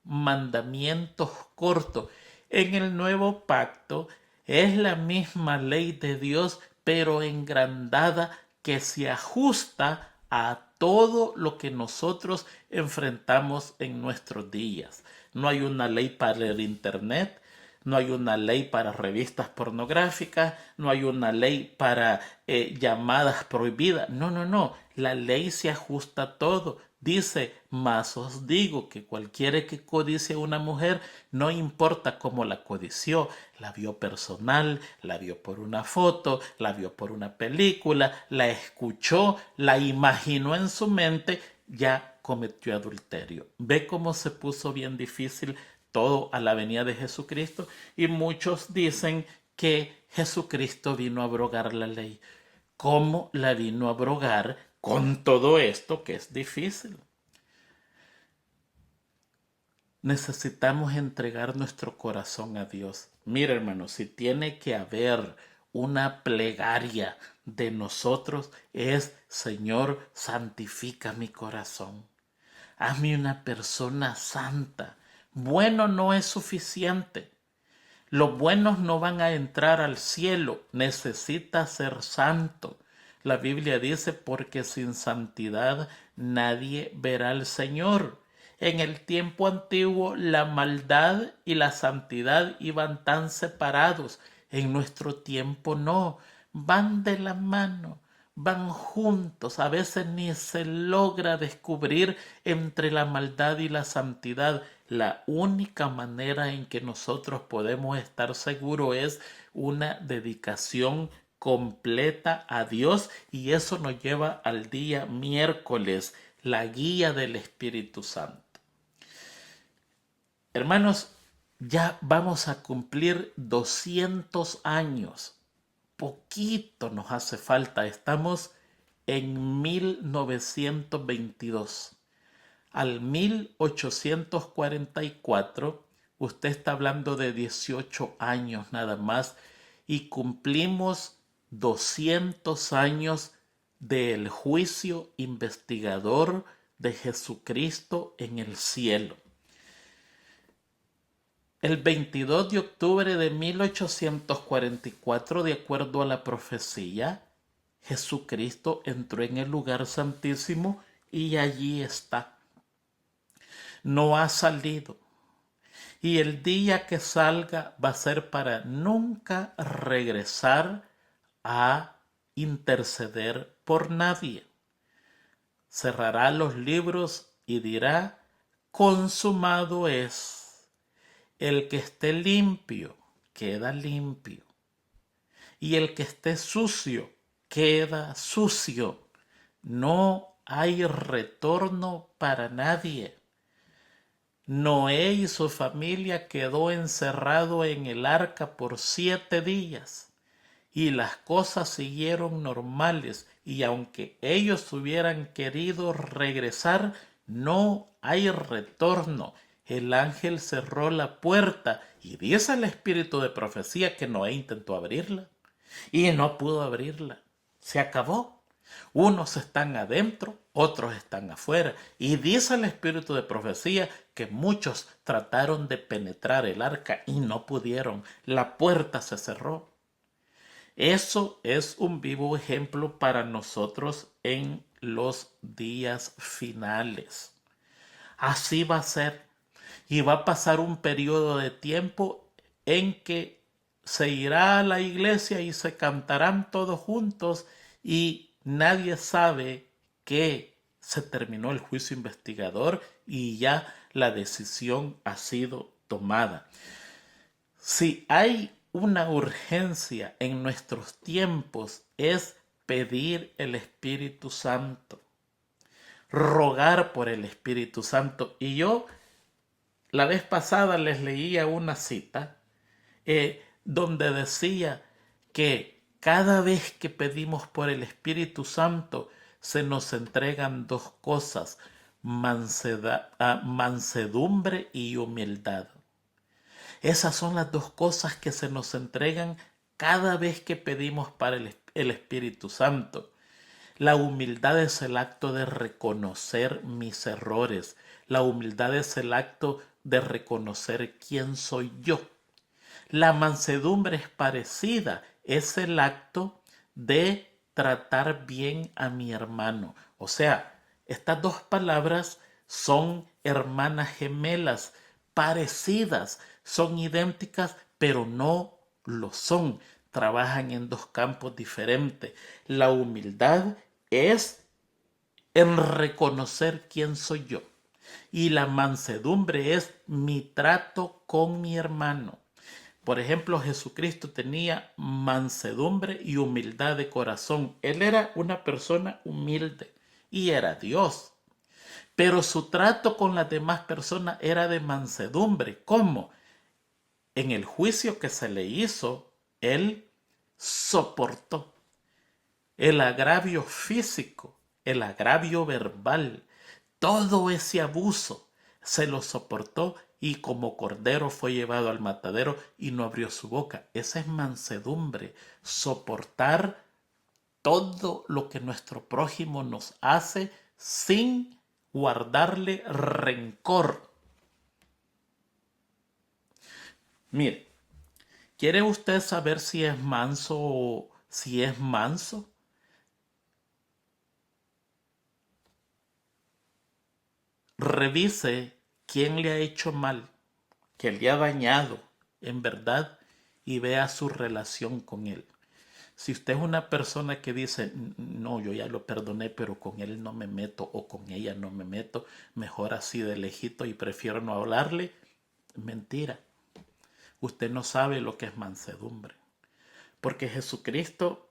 mandamientos cortos. En el nuevo pacto es la misma ley de Dios, pero engrandada, que se ajusta a todo lo que nosotros enfrentamos en nuestros días. No hay una ley para el internet, no hay una ley para revistas pornográficas, no hay una ley para llamadas prohibidas. No. La ley se ajusta a todo. Dice, mas os digo que cualquiera que codicie a una mujer, no importa cómo la codició, la vio personal, la vio por una foto, la vio por una película, la escuchó, la imaginó en su mente, ya cometió adulterio. ¿Ve cómo se puso bien difícil todo a la venida de Jesucristo? Y muchos dicen que Jesucristo vino a abrogar la ley. ¿Cómo la vino a abrogar con todo esto que es difícil? Necesitamos entregar nuestro corazón a Dios. Mira, hermano, si tiene que haber una plegaria de nosotros, es: Señor, santifica mi corazón. Hazme una persona santa. Bueno no es suficiente. Los buenos no van a entrar al cielo. Necesita ser santo. La Biblia dice, porque sin santidad nadie verá al Señor. En el tiempo antiguo la maldad y la santidad iban tan separados. En nuestro tiempo no. Van de la mano, van juntos. A veces ni se logra descubrir entre la maldad y la santidad. La única manera en que nosotros podemos estar seguros es una dedicación completa a Dios, y eso nos lleva al día miércoles, la guía del Espíritu Santo. Hermanos, ya vamos a cumplir 200 años. Poquito nos hace falta. Estamos en 1922. Al 1844, usted está hablando de 18 años nada más, y cumplimos 200 años del juicio investigador de Jesucristo en el cielo. El 22 de octubre de 1844, de acuerdo a la profecía, Jesucristo entró en el lugar santísimo y allí está. No ha salido. Y el día que salga va a ser para nunca regresar a interceder por nadie. Cerrará los libros y dirá: consumado es. El que esté limpio, queda limpio. Y el que esté sucio, queda sucio. No hay retorno para nadie. Noé y su familia quedó encerrado en el arca por 7 días y las cosas siguieron normales, y aunque ellos hubieran querido regresar, no hay retorno. El ángel cerró la puerta y dice el espíritu de profecía que Noé intentó abrirla y no pudo abrirla. Se acabó. Unos están adentro, otros están afuera. Y dice el espíritu de profecía que muchos trataron de penetrar el arca y no pudieron. La puerta se cerró. Eso es un vivo ejemplo para nosotros en los días finales. Así va a ser. Y va a pasar un periodo de tiempo en que se irá a la iglesia y se cantarán todos juntos y nadie sabe que se terminó el juicio investigador y ya la decisión ha sido tomada. Si hay una urgencia en nuestros tiempos, es pedir el Espíritu Santo, rogar por el Espíritu Santo. Y yo la vez pasada les leía una cita donde decía que cada vez que pedimos por el Espíritu Santo se nos entregan dos cosas: mansedumbre y humildad. Esas son las dos cosas que se nos entregan cada vez que pedimos para el Espíritu Santo. La humildad es el acto de reconocer mis errores. La humildad es el acto de reconocer quién soy yo. La mansedumbre es parecida, es el acto de tratar bien a mi hermano. O sea, estas dos palabras son hermanas gemelas, parecidas, son idénticas, pero no lo son. Trabajan en dos campos diferentes. La humildad es en reconocer quién soy yo. Y la mansedumbre es mi trato con mi hermano. Por ejemplo, Jesucristo tenía mansedumbre y humildad de corazón. Él era una persona humilde y era Dios. Pero su trato con las demás personas era de mansedumbre. ¿Cómo? En el juicio que se le hizo, él soportó el agravio físico, el agravio verbal, todo ese abuso se lo soportó y como cordero fue llevado al matadero y no abrió su boca. Esa es mansedumbre, soportar todo lo que nuestro prójimo nos hace sin guardarle rencor. Mire, ¿quiere usted saber si es manso o si es manso? Revise quién le ha hecho mal, que le ha dañado en verdad, y vea su relación con él. Si usted es una persona que dice: no, yo ya lo perdoné, pero con él no me meto o con ella no me meto, mejor así de lejito y prefiero no hablarle, mentira. Usted no sabe lo que es mansedumbre, porque Jesucristo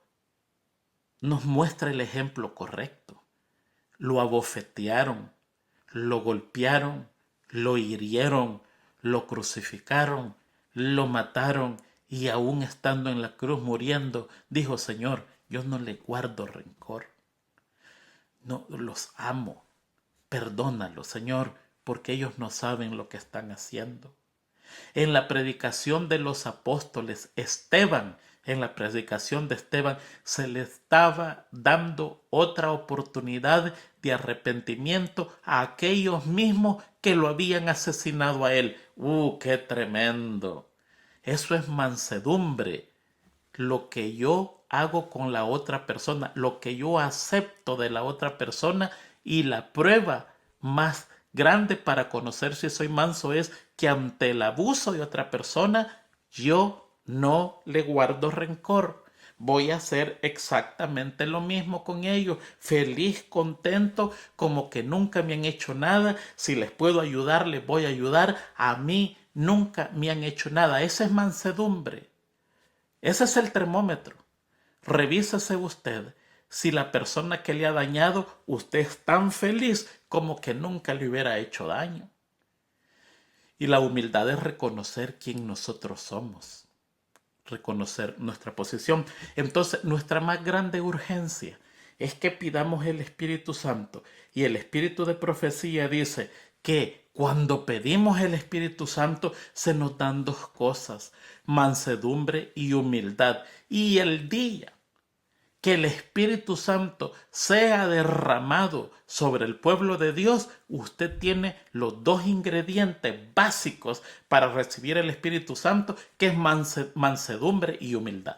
nos muestra el ejemplo correcto. Lo abofetearon, lo golpearon, lo hirieron, lo crucificaron, lo mataron, y aún estando en la cruz muriendo, dijo: Señor, yo no le guardo rencor. No, los amo. Perdónalos, Señor, porque ellos no saben lo que están haciendo. En la predicación de los apóstoles, en la predicación de Esteban, se le estaba dando otra oportunidad de arrepentimiento a aquellos mismos que lo habían asesinado a él. ¡Qué tremendo! Eso es mansedumbre. Lo que yo hago con la otra persona, lo que yo acepto de la otra persona, y la prueba más grande para conocer si soy manso es que ante el abuso de otra persona yo no le guardo rencor. Voy a hacer exactamente lo mismo con ellos, feliz, contento, como que nunca me han hecho nada. Si les puedo ayudar, les voy a ayudar. A mí nunca me han hecho nada. Esa es mansedumbre. Ese es el termómetro. Revísese usted si la persona que le ha dañado, usted es tan feliz como que nunca le hubiera hecho daño. Y la humildad es reconocer quién nosotros somos, reconocer nuestra posición. Entonces, nuestra más grande urgencia es que pidamos el Espíritu Santo. Y el Espíritu de profecía dice que cuando pedimos el Espíritu Santo se nos dan dos cosas: mansedumbre y humildad. Y el día que el Espíritu Santo sea derramado sobre el pueblo de Dios, usted tiene los dos ingredientes básicos para recibir el Espíritu Santo, que es mansedumbre y humildad.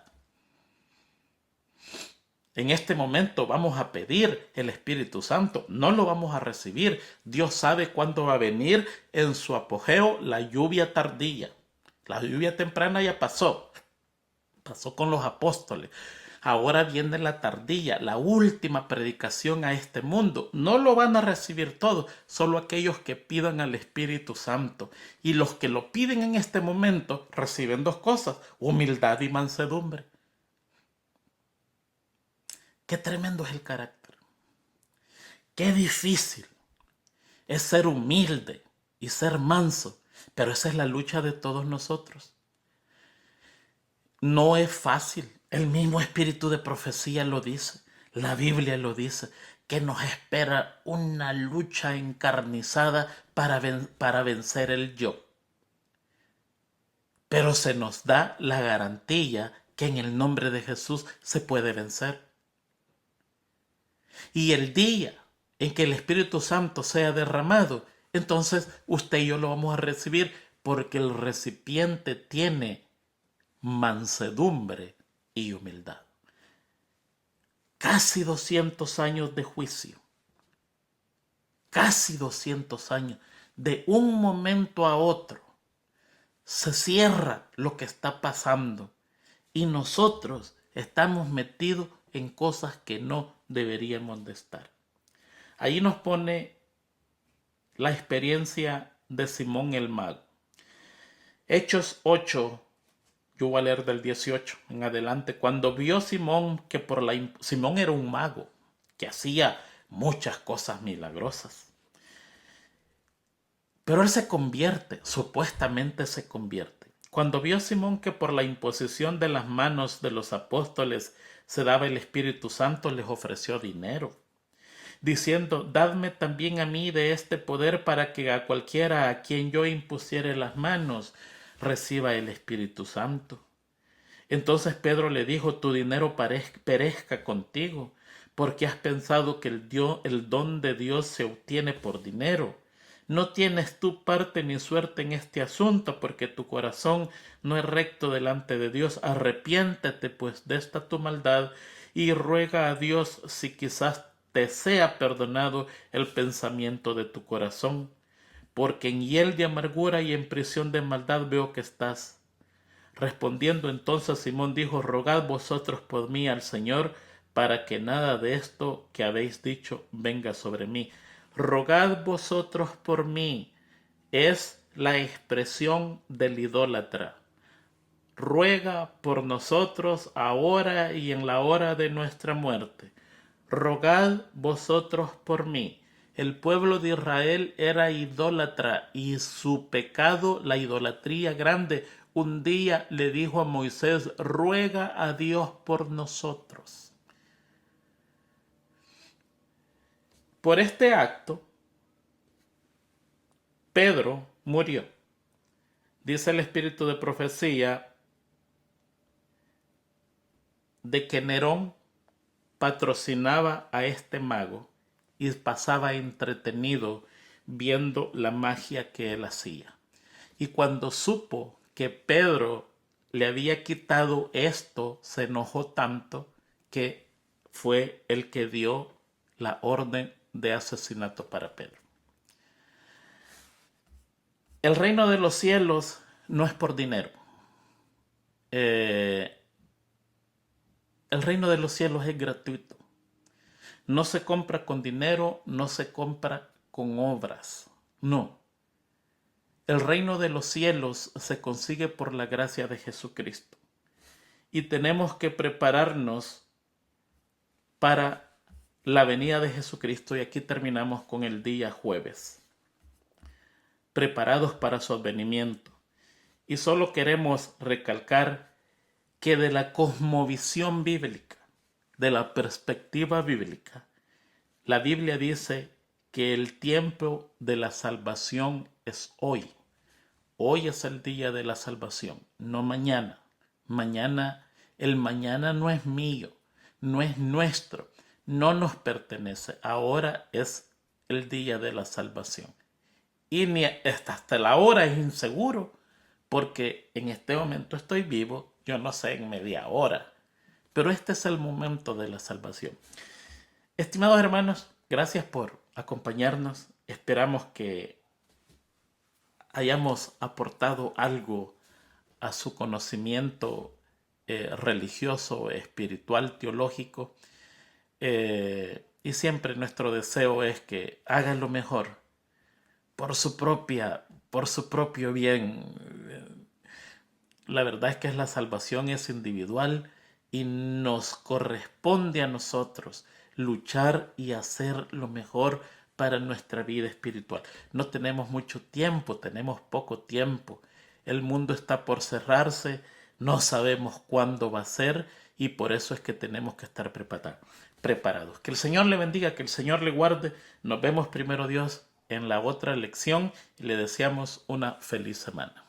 En este momento vamos a pedir el Espíritu Santo, no lo vamos a recibir. Dios sabe cuándo va a venir en su apogeo la lluvia tardía. La lluvia temprana ya pasó con los apóstoles. Ahora viene la tardía, la última predicación a este mundo. No lo van a recibir todos, solo aquellos que pidan al Espíritu Santo. Y los que lo piden en este momento reciben dos cosas: humildad y mansedumbre. Qué tremendo es el carácter. Qué difícil es ser humilde y ser manso, pero esa es la lucha de todos nosotros. No es fácil. El mismo espíritu de profecía lo dice. La Biblia lo dice, que nos espera una lucha encarnizada para vencer el yo. Pero se nos da la garantía que en el nombre de Jesús se puede vencer. Y el día en que el Espíritu Santo sea derramado, entonces usted y yo lo vamos a recibir, porque el recipiente tiene mansedumbre y humildad. Casi 200 años de juicio, casi 200 años, de un momento a otro se cierra lo que está pasando y nosotros estamos metidos en cosas que no deberíamos de estar. Ahí nos pone la experiencia de Simón el mago. Hechos 8, yo voy a leer del 18 en adelante. Cuando vio Simón que Simón era un mago que hacía muchas cosas milagrosas. Pero él se convierte, supuestamente se convierte. Cuando vio Simón que por la imposición de las manos de los apóstoles se daba el Espíritu Santo, les ofreció dinero, diciendo: dadme también a mí de este poder, para que a cualquiera a quien yo impusiere las manos reciba el Espíritu Santo. Entonces Pedro le dijo: tu dinero perezca contigo, porque has pensado que el don de Dios se obtiene por dinero. No tienes tú parte ni suerte en este asunto, porque tu corazón no es recto delante de Dios. Arrepiéntete pues de esta tu maldad y ruega a Dios si quizás te sea perdonado el pensamiento de tu corazón, porque en hiel de amargura y en prisión de maldad veo que estás. Respondiendo entonces Simón dijo: rogad vosotros por mí al Señor, para que nada de esto que habéis dicho venga sobre mí. Rogad vosotros por mí es la expresión del idólatra. Ruega por nosotros ahora y en la hora de nuestra muerte. Rogad vosotros por mí. El pueblo de Israel era idólatra, y su pecado, la idolatría grande, un día le dijo a Moisés: ruega a Dios por nosotros. Por este acto, Pedro murió. Dice el espíritu de profecía de que Nerón patrocinaba a este mago y pasaba entretenido viendo la magia que él hacía. Y cuando supo que Pedro le había quitado esto, se enojó tanto que fue el que dio la orden de asesinato para Pedro. El reino de los cielos no es por dinero. El reino de los cielos es gratuito. No se compra con dinero, no se compra con obras. No. El reino de los cielos se consigue por la gracia de Jesucristo. Y tenemos que prepararnos para la venida de Jesucristo. Y aquí terminamos con el día jueves. Preparados para su advenimiento. Y solo queremos recalcar que de la cosmovisión bíblica, de la perspectiva bíblica, la Biblia dice que el tiempo de la salvación es hoy. Hoy es el día de la salvación, no mañana. El mañana no es mío, no es nuestro, no nos pertenece. Ahora es el día de la salvación. Y ni hasta la hora es inseguro, porque en este momento estoy vivo, yo no sé en media hora, pero este es el momento de la salvación. Estimados hermanos, gracias por acompañarnos. Esperamos que hayamos aportado algo a su conocimiento religioso, espiritual, teológico. Y siempre nuestro deseo es que hagan lo mejor por su propio bien. La verdad es que la salvación es individual y nos corresponde a nosotros luchar y hacer lo mejor para nuestra vida espiritual. No tenemos mucho tiempo, tenemos poco tiempo. El mundo está por cerrarse, no sabemos cuándo va a ser y por eso es que tenemos que estar preparados. Que el Señor le bendiga, que el Señor le guarde. Nos vemos primero Dios en la otra lección y le deseamos una feliz semana.